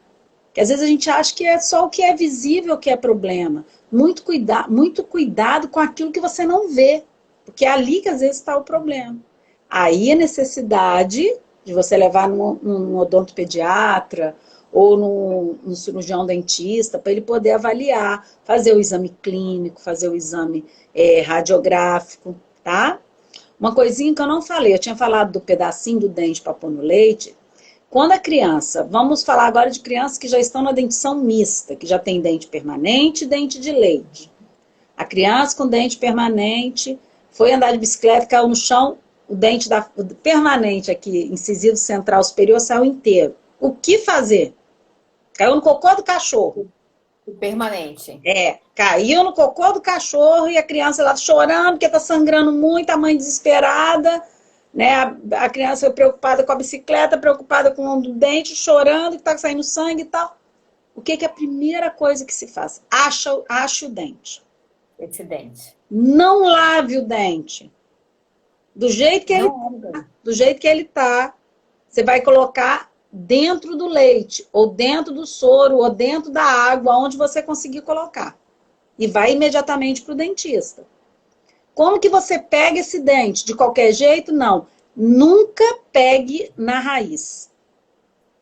Que às vezes a gente acha que é só o que é visível que é problema. Muito cuidado com aquilo que você não vê. Porque é ali que às vezes está o problema. Aí a necessidade de você levar num odontopediatra ou num cirurgião dentista para ele poder avaliar, fazer o exame clínico, fazer o exame radiográfico, tá? Uma coisinha que eu não falei, eu tinha falado do pedacinho do dente para pôr no leite. Quando a criança, vamos falar agora de crianças que já estão na dentição mista, que já tem dente permanente e dente de leite. A criança com dente permanente foi andar de bicicleta, caiu no chão, o dente permanente aqui, incisivo central superior, saiu inteiro. O que fazer? Caiu no cocô do cachorro. Permanente. Caiu no cocô do cachorro e a criança lá chorando porque tá sangrando muito, a mãe desesperada, né? A criança preocupada com a bicicleta, preocupada com o dente, chorando que tá saindo sangue e tal. O que é a primeira coisa que se faz? Ache o dente. Esse dente. Não lave o dente. Do jeito que ele tá, você vai colocar dentro do leite, ou dentro do soro, ou dentro da água, onde você conseguir colocar. E vai imediatamente para o dentista. Como que você pega esse dente? De qualquer jeito? Não. Nunca pegue na raiz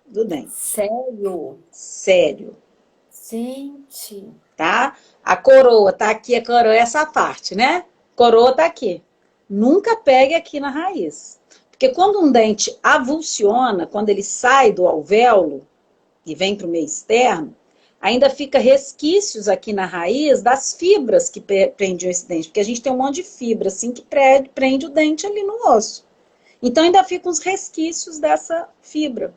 do dente. Sério? Sério. Gente. Tá? A coroa tá aqui, a coroa é essa parte, né? Coroa tá aqui. Nunca pegue aqui na raiz. Porque quando um dente avulsiona, quando ele sai do alvéolo e vem para o meio externo, ainda fica resquícios aqui na raiz das fibras que prendiam esse dente. Porque a gente tem um monte de fibra assim que prende o dente ali no osso. Então ainda ficam os resquícios dessa fibra.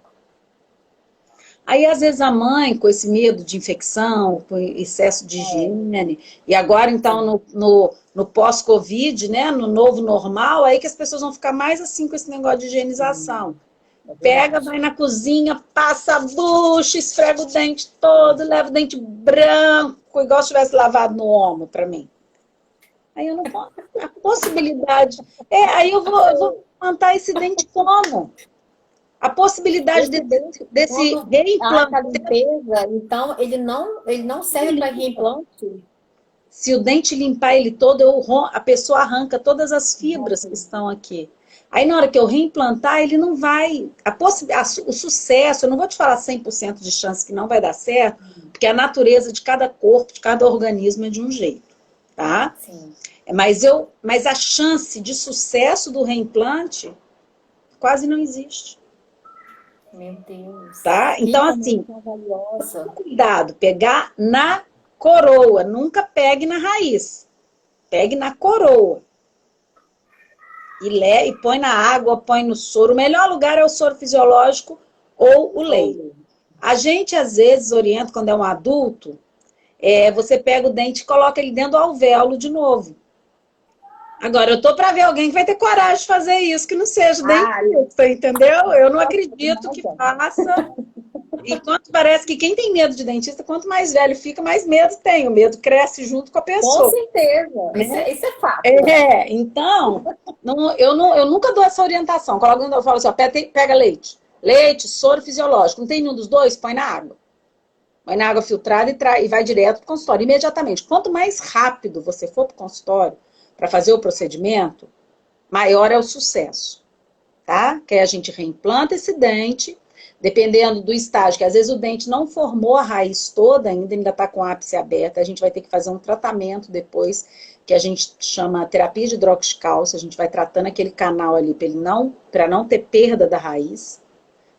Aí, às vezes, a mãe, com esse medo de infecção, com excesso de higiene, e agora, então, no pós-Covid, né, no novo normal, aí que as pessoas vão ficar mais assim com esse negócio de higienização. Pega, vai na cozinha, passa a bucha, esfrega o dente todo, leva o dente branco, igual se tivesse lavado no ombro para mim. Aí eu não posso. A possibilidade. Aí eu vou plantar esse dente como? A possibilidade desse reimplante. A limpeza, então, ele não serve para reimplante? Se o dente limpar ele todo, a pessoa arranca todas as fibras que estão aqui. Aí, na hora que eu reimplantar, ele não vai... O sucesso, eu não vou te falar 100% de chance que não vai dar certo, porque a natureza de cada corpo, de cada organismo é de um jeito, tá? Sim. Mas a chance de sucesso do reimplante quase não existe. Meu Deus. Tá? Então, assim, cuidado, pegar na coroa, nunca pegue na raiz. Pegue na coroa. E põe na água, põe no soro. O melhor lugar é o soro fisiológico ou o leite. A gente, às vezes, orienta, quando é um adulto, você pega o dente e coloca ele dentro do alvéolo de novo. Agora, eu tô para ver alguém que vai ter coragem de fazer isso, que não seja dentista, entendeu? Eu não acredito que faça. E parece que quem tem medo de dentista, quanto mais velho fica, mais medo tem. O medo cresce junto com a pessoa. Com certeza. Né? Isso é fato. Então, eu nunca dou essa orientação. Quando eu falo assim, pega leite. Leite, soro fisiológico. Não tem nenhum dos dois? Põe na água. Põe na água filtrada e vai direto para o consultório, imediatamente. Quanto mais rápido você for para o consultório, para fazer o procedimento, maior é o sucesso, tá? Que aí a gente reimplanta esse dente, dependendo do estágio, que às vezes o dente não formou a raiz toda ainda está com o ápice aberto, a gente vai ter que fazer um tratamento depois, que a gente chama terapia de hidroxicálcio, a gente vai tratando aquele canal ali para não ter perda da raiz,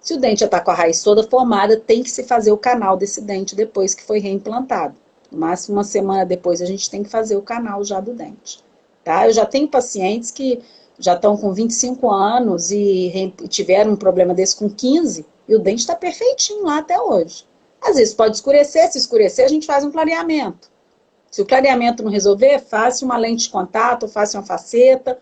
Se o dente já está com a raiz toda formada, tem que se fazer o canal desse dente depois que foi reimplantado. No máximo uma semana depois a gente tem que fazer o canal já do dente. Tá? Eu já tenho pacientes que já estão com 25 anos e tiveram um problema desse com 15 e o dente está perfeitinho lá até hoje. Às vezes pode escurecer, se escurecer a gente faz um clareamento. Se o clareamento não resolver, faça uma lente de contato, faça uma faceta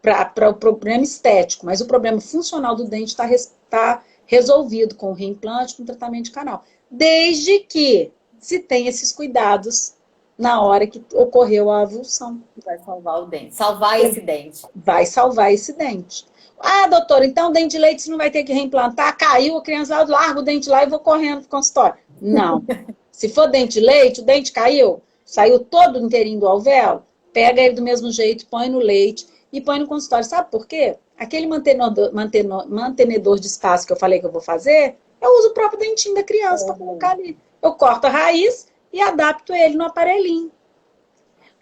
para o problema estético, mas o problema funcional do dente está resolvido com o reimplante, com o tratamento de canal. Desde que se tenha esses cuidados na hora que ocorreu a avulsão. Vai salvar o dente, salvar esse dente. Vai salvar esse dente. Ah, doutora, então o dente de leite você não vai ter que reimplantar, caiu, a criança larga o dente lá e vou correndo pro consultório. Não. Se for dente de leite, o dente caiu, saiu todo inteirinho do alvéolo, pega ele do mesmo jeito, põe no leite e põe no consultório. Sabe por quê? Aquele mantenedor de espaço que eu falei que eu vou fazer, eu uso o próprio dentinho da criança para colocar ali. Eu corto a raiz e adapto ele no aparelhinho.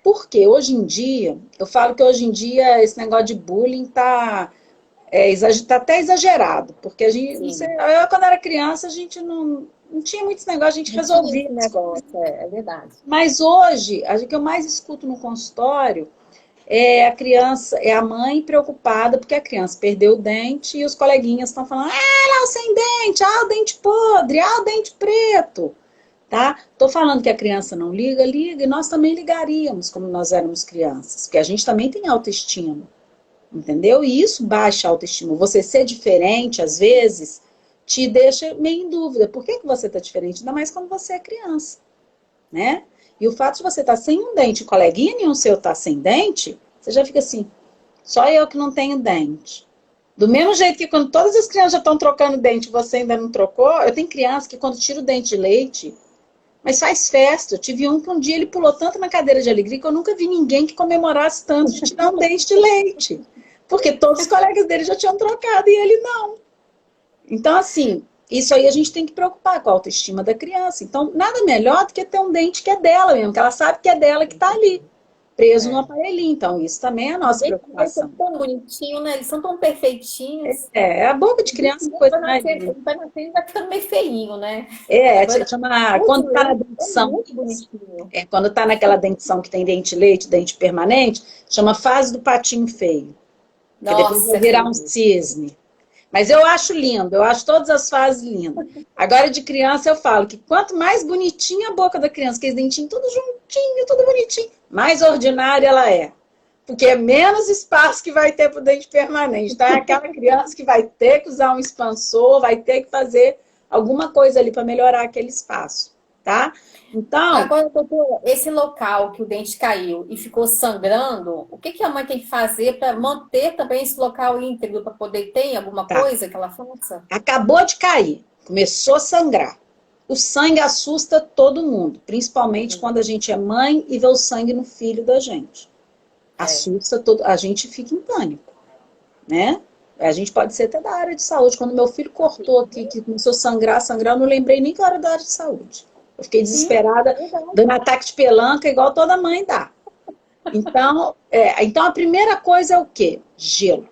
Porque hoje em dia, eu falo que hoje em dia esse negócio de bullying tá até exagerado. Porque a gente, eu quando era criança, a gente não tinha muitos negócios, a gente resolvia esse negócio. É verdade. Mas hoje, o que eu mais escuto no consultório é a criança, é a mãe preocupada porque a criança perdeu o dente e os coleguinhas estão falando, lá o sem dente, o dente podre, o dente preto. Tá? Tô falando que a criança não liga, liga, e nós também ligaríamos como nós éramos crianças, porque a gente também tem autoestima, entendeu? E isso baixa a autoestima. Você ser diferente, às vezes, te deixa meio em dúvida. Por que você tá diferente? Ainda mais quando você é criança, né? E o fato de você estar sem um dente, coleguinha nenhum seu tá sem dente, você já fica assim, só eu que não tenho dente. Do mesmo jeito que quando todas as crianças já estão trocando dente, você ainda não trocou, eu tenho criança que quando tira o dente de leite, mas faz festa. Eu tive um que um dia ele pulou tanto na cadeira de alegria que eu nunca vi ninguém que comemorasse tanto de tirar um dente de leite. Porque todos os colegas dele já tinham trocado e ele não. Então, assim, isso aí a gente tem que preocupar com a autoestima da criança. Então, nada melhor do que ter um dente que é dela mesmo, que ela sabe que é dela que está ali, preso no aparelhinho. Então, isso também é a nossa preocupação. Eles são tão bonitinhos, né? Eles são tão perfeitinho. A boca de criança é coisa mais linda. Vai nascer, vai ficando meio feinho, né? Chama, quando tá na dentição, quando tá naquela dentição que tem dente leite, dente permanente, chama fase do patinho feio. Que depois vai virar um cisne. Mas eu acho lindo, eu acho todas as fases lindas. Agora, de criança, eu falo que quanto mais bonitinha a boca da criança, aqueles dentinhos tudo juntinho, tudo bonitinho, mais ordinária ela é. Porque é menos espaço que vai ter para o dente permanente. Tá? É aquela criança que vai ter que usar um expansor, vai ter que fazer alguma coisa ali para melhorar aquele espaço. Tá? Então, agora, doutora, esse local que o dente caiu e ficou sangrando, o que a mãe tem que fazer para manter também esse local íntegro, para poder ter alguma coisa que ela faça? Acabou de cair, começou a sangrar. O sangue assusta todo mundo, principalmente quando a gente é mãe e vê o sangue no filho da gente. Assusta todo, a gente fica em pânico, né? A gente pode ser até da área de saúde. Quando meu filho cortou aqui, que começou a sangrar, eu não lembrei nem que era da área de saúde. Eu fiquei desesperada, dando ataque de pelanca, igual toda mãe dá. Então, a primeira coisa é o quê? Gelo.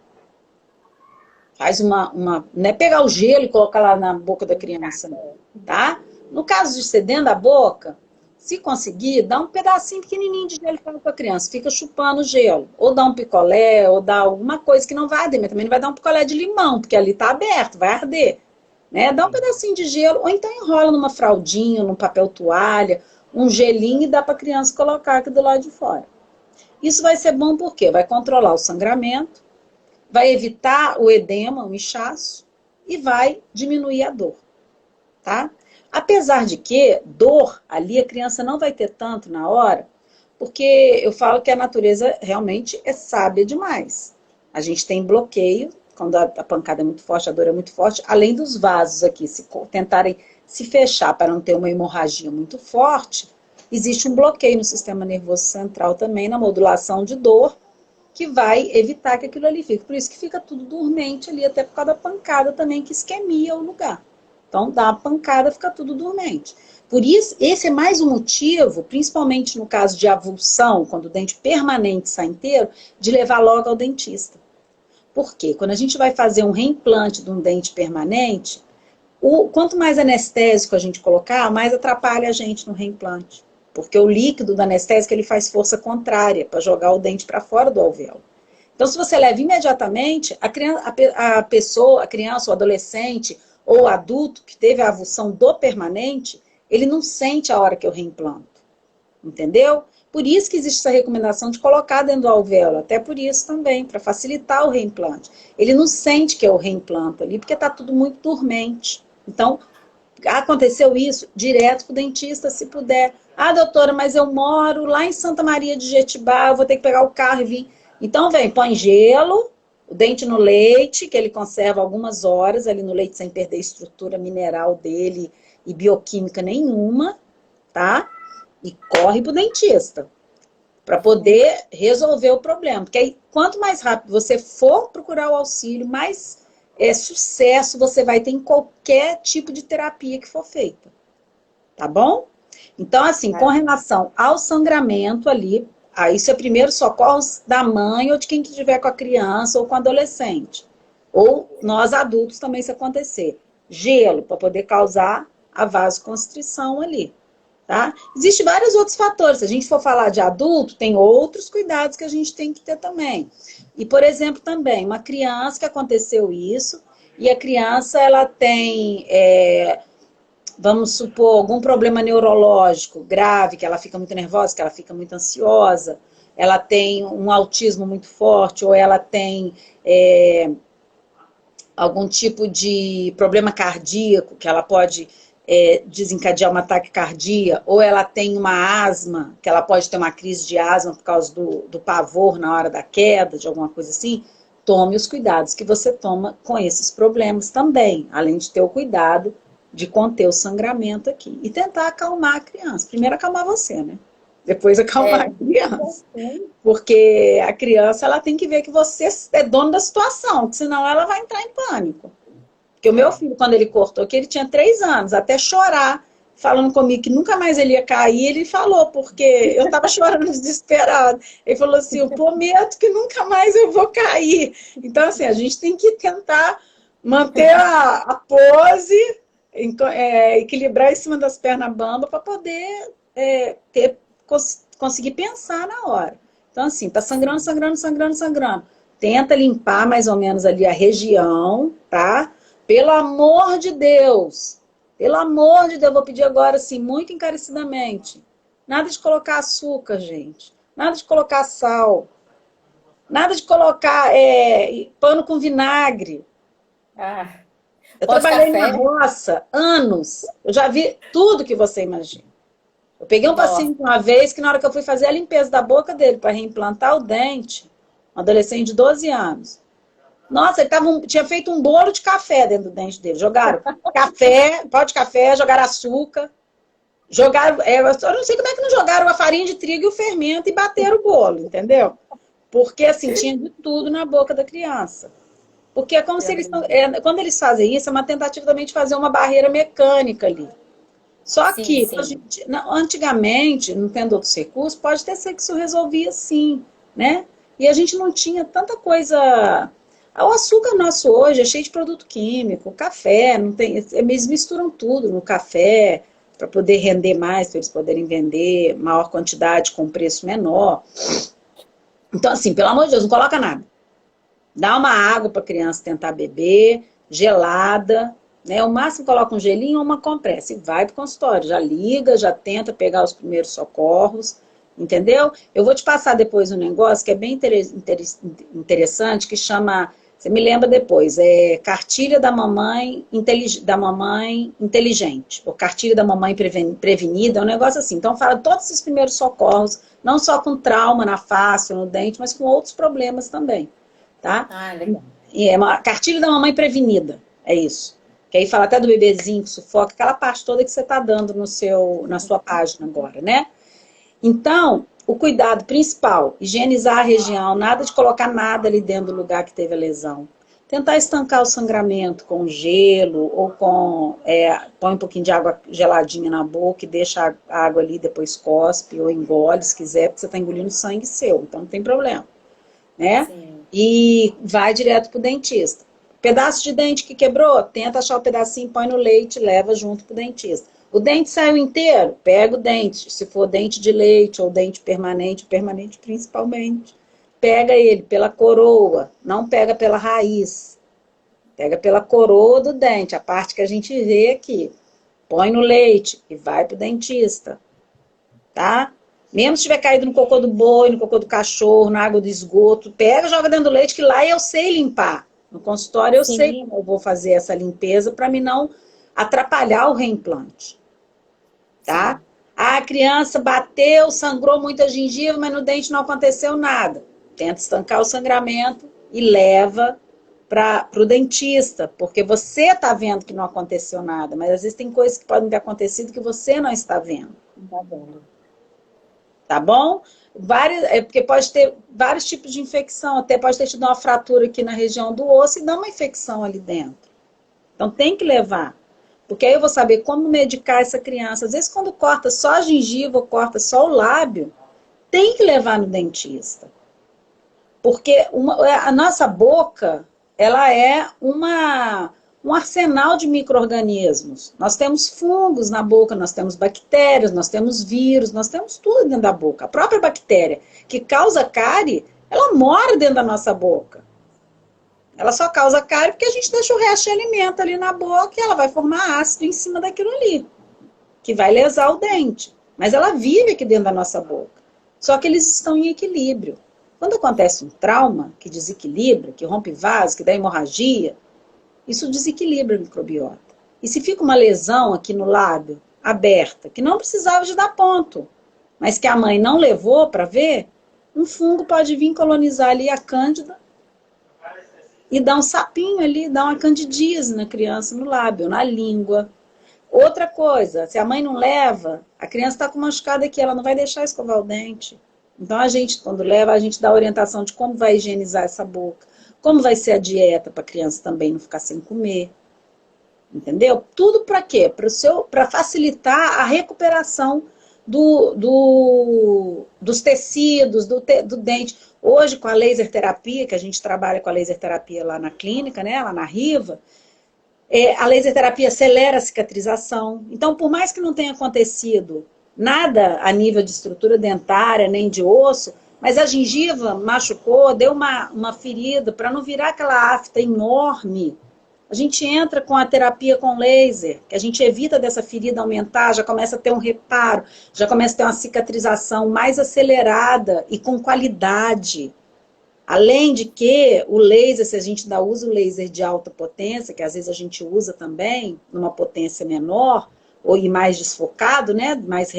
Faz não é pegar o gelo e colocar lá na boca da criança, não, tá? No caso de ser dentro da boca, se conseguir, dá um pedacinho pequenininho de gelo para a criança, fica chupando o gelo. Ou dá um picolé, ou dá alguma coisa que não vai arder, mas também não vai dar um picolé de limão, porque ali está aberto, vai arder. Né? Dá um pedacinho de gelo, ou então enrola numa fraldinha, num papel toalha, um gelinho e dá para a criança colocar aqui do lado de fora. Isso vai ser bom porque vai controlar o sangramento, vai evitar o edema, o inchaço, e vai diminuir a dor. Tá? Apesar de que dor ali a criança não vai ter tanto na hora, porque eu falo que a natureza realmente é sábia demais. A gente tem bloqueio, quando a pancada é muito forte, a dor é muito forte, além dos vasos aqui, se tentarem se fechar para não ter uma hemorragia muito forte, existe um bloqueio no sistema nervoso central também, na modulação de dor, que vai evitar que aquilo ali fique. Por isso que fica tudo dormente ali, até por causa da pancada também, que isquemia o lugar. Então, dá a pancada, fica tudo dormente. Por isso, esse é mais um motivo, principalmente no caso de avulsão, quando o dente permanente sai inteiro, de levar logo ao dentista. Por quê? Quando a gente vai fazer um reimplante de um dente permanente, quanto mais anestésico a gente colocar, mais atrapalha a gente no reimplante. Porque o líquido do anestésico ele faz força contrária para jogar o dente para fora do alvéolo. Então, se você leva imediatamente, a pessoa, a criança, o adolescente ou o adulto que teve a avulsão do permanente, ele não sente a hora que eu reimplanto. Entendeu? Por isso que existe essa recomendação de colocar dentro do alvéolo, até por isso também, para facilitar o reimplante. Ele não sente que é o reimplanto ali, porque está tudo muito dormente. Então, aconteceu isso, direto para o dentista, se puder. Ah, doutora, mas eu moro lá em Santa Maria de Jetibá, eu vou ter que pegar o carro e vir. Então, vem, põe gelo, o dente no leite, que ele conserva algumas horas ali no leite, sem perder a estrutura mineral dele e bioquímica nenhuma, tá? E corre para o dentista, para poder resolver o problema. Porque aí, quanto mais rápido você for procurar o auxílio, mais sucesso você vai ter em qualquer tipo de terapia que for feita. Tá bom? Então, assim, com relação ao sangramento ali, isso é primeiro socorro da mãe ou de quem estiver com a criança ou com o adolescente. Ou nós adultos também, se acontecer. Gelo, para poder causar a vasoconstrição ali. Tá? Existem vários outros fatores. Se a gente for falar de adulto, tem outros cuidados que a gente tem que ter também. E, por exemplo, também, uma criança que aconteceu isso, e a criança ela tem, vamos supor, algum problema neurológico grave, que ela fica muito nervosa, que ela fica muito ansiosa, ela tem um autismo muito forte, ou ela tem algum tipo de problema cardíaco, que ela pode desencadear uma taquicardia, ou ela tem uma asma, que ela pode ter uma crise de asma por causa do pavor na hora da queda, de alguma coisa assim, tome os cuidados que você toma com esses problemas também, além de ter o cuidado de conter o sangramento aqui. E tentar acalmar a criança. Primeiro acalmar você, né? Depois acalmar a criança. Porque a criança ela tem que ver que você é dono da situação, senão ela vai entrar em pânico. Porque o meu filho, quando ele cortou, que ele tinha 3 anos, até chorar, falando comigo que nunca mais ele ia cair, ele falou, porque eu estava chorando desesperado. Ele falou assim, eu prometo que nunca mais eu vou cair. Então, assim, a gente tem que tentar manter a pose, equilibrar em cima das pernas bambas para poder conseguir pensar na hora. Então, assim, tá sangrando, sangrando, sangrando, sangrando. Tenta limpar mais ou menos ali a região, tá? Pelo amor de Deus, vou pedir agora, assim, muito encarecidamente. Nada de colocar açúcar, gente. Nada de colocar sal. Nada de colocar pano com vinagre. Eu trabalhei na roça anos. Eu já vi tudo que você imagina. Eu peguei um paciente uma vez que na hora que eu fui fazer a limpeza da boca dele para reimplantar o dente, um adolescente de 12 anos, nossa, ele tinha feito um bolo de café dentro do dente dele. Jogaram café, pó de café, jogaram açúcar, jogaram, eu não sei como é que não jogaram a farinha de trigo e o fermento e bateram o bolo, entendeu? Porque assim, tinha de tudo na boca da criança. Porque é como se eles, quando eles fazem isso, é uma tentativa também de fazer uma barreira mecânica ali. Só que, antigamente, não tendo outros recursos, pode ter sido que isso resolvia sim, né? E a gente não tinha tanta coisa. O açúcar nosso hoje é cheio de produto químico, o café, não tem, eles misturam tudo no café para poder render mais, para eles poderem vender maior quantidade com preço menor. Então, assim, pelo amor de Deus, não coloca nada. Dá uma água para a criança tentar beber, gelada, né? O máximo coloca um gelinho ou uma compressa e vai para o consultório. Já liga, já tenta pegar os primeiros socorros, entendeu? Eu vou te passar depois um negócio que é bem interessante, que chama, você me lembra depois, cartilha da mamãe inteligente, ou cartilha da mamãe prevenida, é um negócio assim. Então fala todos esses primeiros socorros, não só com trauma na face ou no dente, mas com outros problemas também. Tá? Legal. É uma cartilha da mamãe prevenida, é isso. Que aí fala até do bebezinho que sufoca, aquela parte toda que você está dando na sua página agora, né? Então, o cuidado principal, higienizar a região, nada de colocar nada ali dentro do lugar que teve a lesão. Tentar estancar o sangramento com gelo ou põe um pouquinho de água geladinha na boca e deixa a água ali, depois cospe ou engole, se quiser, porque você está engolindo sangue seu, então não tem problema. né? Sim. E vai direto pro dentista. Pedaço de dente que quebrou, tenta achar o pedacinho, põe no leite, leva junto pro dentista. O dente saiu inteiro, pega o dente, se for dente de leite ou dente permanente, permanente principalmente, pega ele pela coroa, não pega pela raiz, pega pela coroa do dente, a parte que a gente vê aqui. Põe no leite e vai pro dentista, tá? Mesmo se tiver caído no cocô do boi, no cocô do cachorro, na água do esgoto, pega, joga dentro do leite, que lá eu sei limpar. No consultório eu sei Sim. como eu vou fazer essa limpeza para me não atrapalhar o reimplante, tá? Sim. A criança bateu, sangrou muita gengiva, mas no dente não aconteceu nada. Tenta estancar o sangramento e leva para o dentista, porque você está vendo que não aconteceu nada, mas às vezes tem coisas que podem ter acontecido que você não está vendo. Tá vendo? Tá bom? Porque pode ter vários tipos de infecção, até pode ter tido uma fratura aqui na região do osso e dá uma infecção ali dentro. Então tem que levar. Porque aí eu vou saber como medicar essa criança. Às vezes, quando corta só a gengiva ou corta só o lábio, tem que levar no dentista. Porque a nossa boca, ela é um arsenal de micro-organismos. Nós temos fungos na boca, nós temos bactérias, nós temos vírus, nós temos tudo dentro da boca. A própria bactéria que causa cárie, ela mora dentro da nossa boca. Ela só causa cárie porque a gente deixa o resto de alimento ali na boca e ela vai formar ácido em cima daquilo ali, que vai lesar o dente. Mas ela vive aqui dentro da nossa boca. Só que eles estão em equilíbrio. Quando acontece um trauma que desequilibra, que rompe vaso, que dá hemorragia, isso desequilibra a microbiota. E se fica uma lesão aqui no lábio, aberta, que não precisava de dar ponto, mas que a mãe não levou para ver, um fungo pode vir colonizar ali a cândida e dar um sapinho ali, dar uma candidíase na criança, no lábio, na língua. Outra coisa, se a mãe não leva, a criança está com machucado aqui, ela não vai deixar escovar o dente. Então a gente, quando leva, a gente dá orientação de como vai higienizar essa boca, como vai ser a dieta para a criança também não ficar sem comer. Entendeu? Tudo para quê? Para facilitar a recuperação dos tecidos, do dente. Hoje, com a laser terapia, que a gente trabalha com a laser terapia lá na clínica, né, lá na Riva, a laser terapia acelera a cicatrização. Então, por mais que não tenha acontecido nada a nível de estrutura dentária, nem de osso, mas a gengiva machucou, deu uma ferida, para não virar aquela afta enorme. A gente entra com a terapia com laser, que a gente evita dessa ferida aumentar, já começa a ter um reparo, já começa a ter uma cicatrização mais acelerada e com qualidade. Além de que o laser, se a gente ainda usa o laser de alta potência, que às vezes a gente usa também, numa potência menor, ou e mais desfocado, né, mais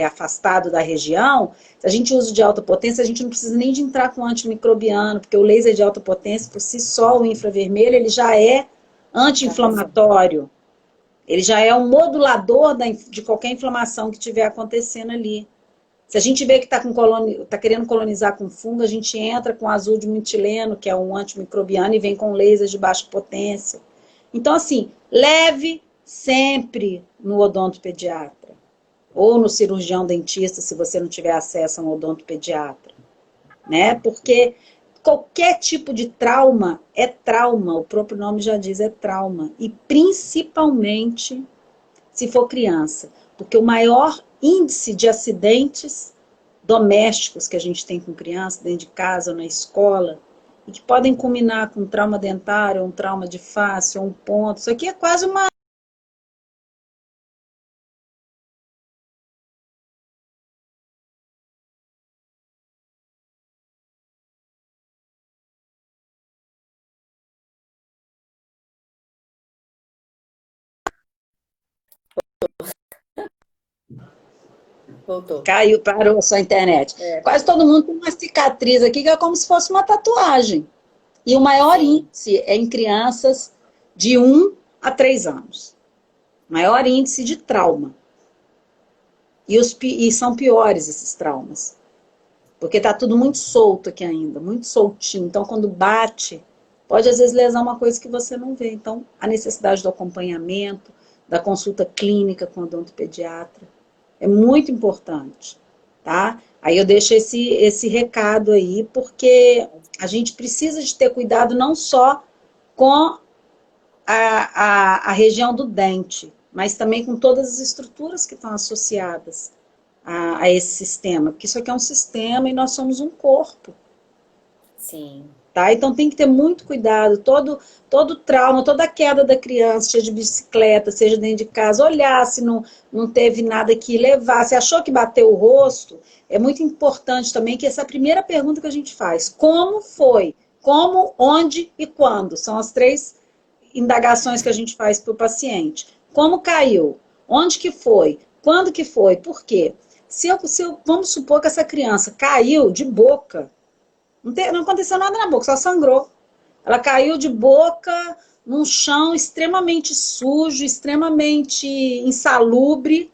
afastado da região, se a gente usa de alta potência, a gente não precisa nem de entrar com antimicrobiano, porque o laser de alta potência, por si só, o infravermelho, ele já é anti-inflamatório. Ele já é um modulador de qualquer inflamação que estiver acontecendo ali. Se a gente vê que está querendo colonizar com fungo, a gente entra com azul de metileno, que é um antimicrobiano, e vem com laser de baixa potência. Então, assim, leve sempre no odontopediatra. Ou no cirurgião dentista, se você não tiver acesso a um odontopediatra. Né? Porque qualquer tipo de trauma é trauma, o próprio nome já diz, é trauma. E principalmente se for criança. Porque o maior índice de acidentes domésticos que a gente tem com criança, dentro de casa ou na escola, e que podem culminar com um trauma dentário, um trauma de face, ou um ponto. Isso aqui é quase uma... Voltou. Caiu, parou a sua internet. É. Quase todo mundo tem uma cicatriz aqui que é como se fosse uma tatuagem. E o maior Sim. índice é em crianças de 1 a 3 anos. Maior índice de trauma. E são piores esses traumas. Porque tá tudo muito solto aqui ainda, muito soltinho. Então, quando bate, pode às vezes lesar uma coisa que você não vê. Então, a necessidade do acompanhamento, da consulta clínica com o odontopediatra, é muito importante, tá? Aí eu deixo esse recado aí, porque a gente precisa de ter cuidado não só com a região do dente, mas também com todas as estruturas que estão associadas a esse sistema, porque isso aqui é um sistema e nós somos um corpo. Sim. Tá? Então tem que ter muito cuidado, todo trauma, toda queda da criança, seja de bicicleta, seja dentro de casa, olhar se não teve nada que levar, se achou que bateu o rosto, é muito importante também que essa é a primeira pergunta que a gente faz, como foi? Como, onde e quando? São as 3 indagações que a gente faz para o paciente. Como caiu? Onde que foi? Quando que foi? Por quê? Vamos supor que essa criança caiu de boca, não aconteceu nada na boca, só sangrou. Ela caiu de boca num chão extremamente sujo, extremamente insalubre,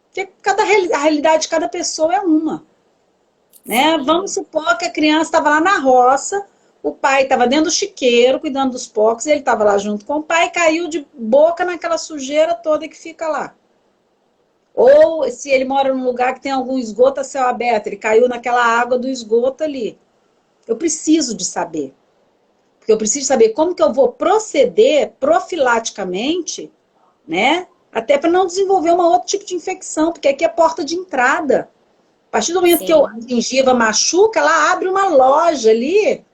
porque a realidade de cada pessoa é uma. Né? Vamos supor que a criança estava lá na roça, o pai estava dentro do chiqueiro, cuidando dos porcos, e ele estava lá junto com o pai e caiu de boca naquela sujeira toda que fica lá. Ou se ele mora num lugar que tem algum esgoto a céu aberto, ele caiu naquela água do esgoto ali. Eu preciso de saber. Porque eu preciso saber como que eu vou proceder profilaticamente, né? Até para não desenvolver um outro tipo de infecção, porque aqui é porta de entrada. A partir do momento que a gengiva machuca, ela abre uma loja ali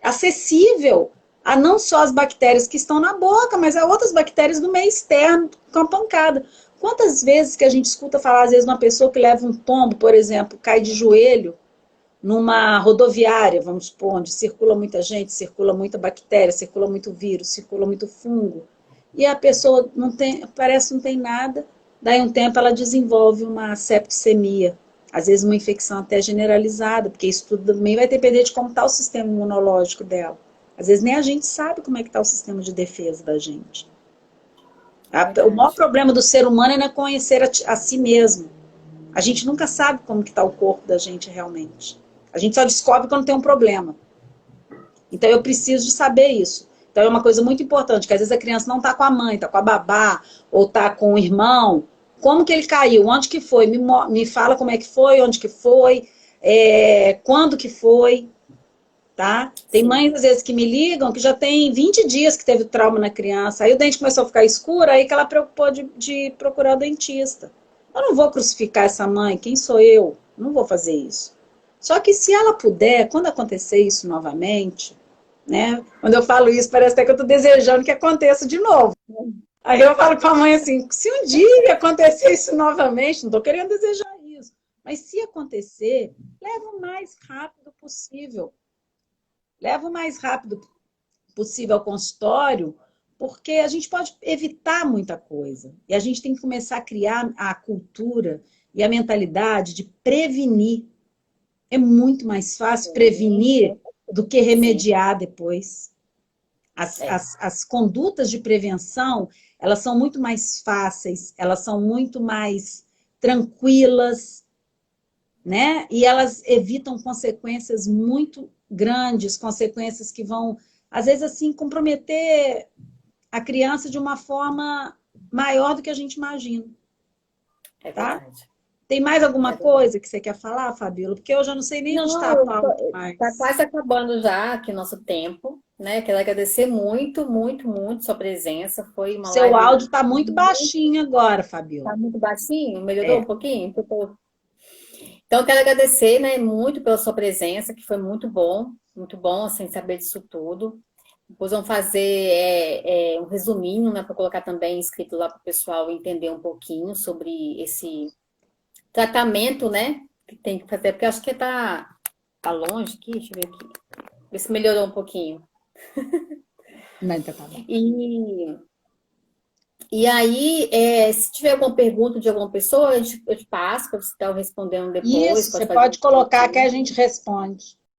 acessível a não só as bactérias que estão na boca, mas a outras bactérias do meio externo com a pancada. Quantas vezes que a gente escuta falar, às vezes, uma pessoa que leva um tombo, por exemplo, cai de joelho, numa rodoviária, vamos supor, onde circula muita gente, circula muita bactéria, circula muito vírus, circula muito fungo, e a pessoa parece que não tem nada, daí um tempo ela desenvolve uma septicemia, às vezes uma infecção até generalizada, porque isso tudo também vai depender de como está o sistema imunológico dela. Às vezes nem a gente sabe como é que está o sistema de defesa da gente. O maior problema do ser humano é não conhecer a si mesmo. A gente nunca sabe como que está o corpo da gente realmente. A gente só descobre quando tem um problema. Então eu preciso de saber isso. Então é uma coisa muito importante, que às vezes a criança não está com a mãe, está com a babá, ou está com o irmão. Como que ele caiu? Onde que foi? Me fala como é que foi, onde que foi, quando que foi. Tá? Tem mães, às vezes, que me ligam que já tem 20 dias que teve trauma na criança. Aí o dente começou a ficar escuro, aí que ela preocupou de procurar o dentista. Eu não vou crucificar essa mãe, quem sou eu? Não vou fazer isso. Só que se ela puder, quando acontecer isso novamente, né? Quando eu falo isso, parece até que eu estou desejando que aconteça de novo. Aí eu falo para a mãe assim, se um dia acontecer isso novamente, não estou querendo desejar isso, mas se acontecer, leva o mais rápido possível. Leva o mais rápido possível ao consultório, porque a gente pode evitar muita coisa. E a gente tem que começar a criar a cultura e a mentalidade de prevenir. É muito mais fácil prevenir do que remediar depois. As condutas de prevenção, elas são muito mais fáceis, elas são muito mais tranquilas, né? E elas evitam consequências muito grandes, consequências que vão, às vezes, assim, comprometer a criança de uma forma maior do que a gente imagina. É tá? verdade. Tem mais alguma coisa que você quer falar, Fabíola? Porque eu já não sei nem onde está a pauta mais. Está quase acabando já aqui o nosso tempo, né? Quero agradecer muito, muito, muito sua presença. Foi uma Seu live... áudio está muito baixinho agora, Fabíola. Está muito baixinho? Melhorou um pouquinho? Então, quero agradecer, né, muito pela sua presença, que foi muito bom, assim, saber disso tudo. Depois vamos fazer um resuminho, né, para colocar também escrito lá para o pessoal entender um pouquinho sobre esse tratamento, né, que tem que fazer, porque acho que tá longe aqui, deixa eu ver aqui, ver se melhorou um pouquinho. Não, tá bom. E aí, se tiver alguma pergunta de alguma pessoa, eu te passo para você estar respondendo depois. Isso, você pode colocar que a gente responde.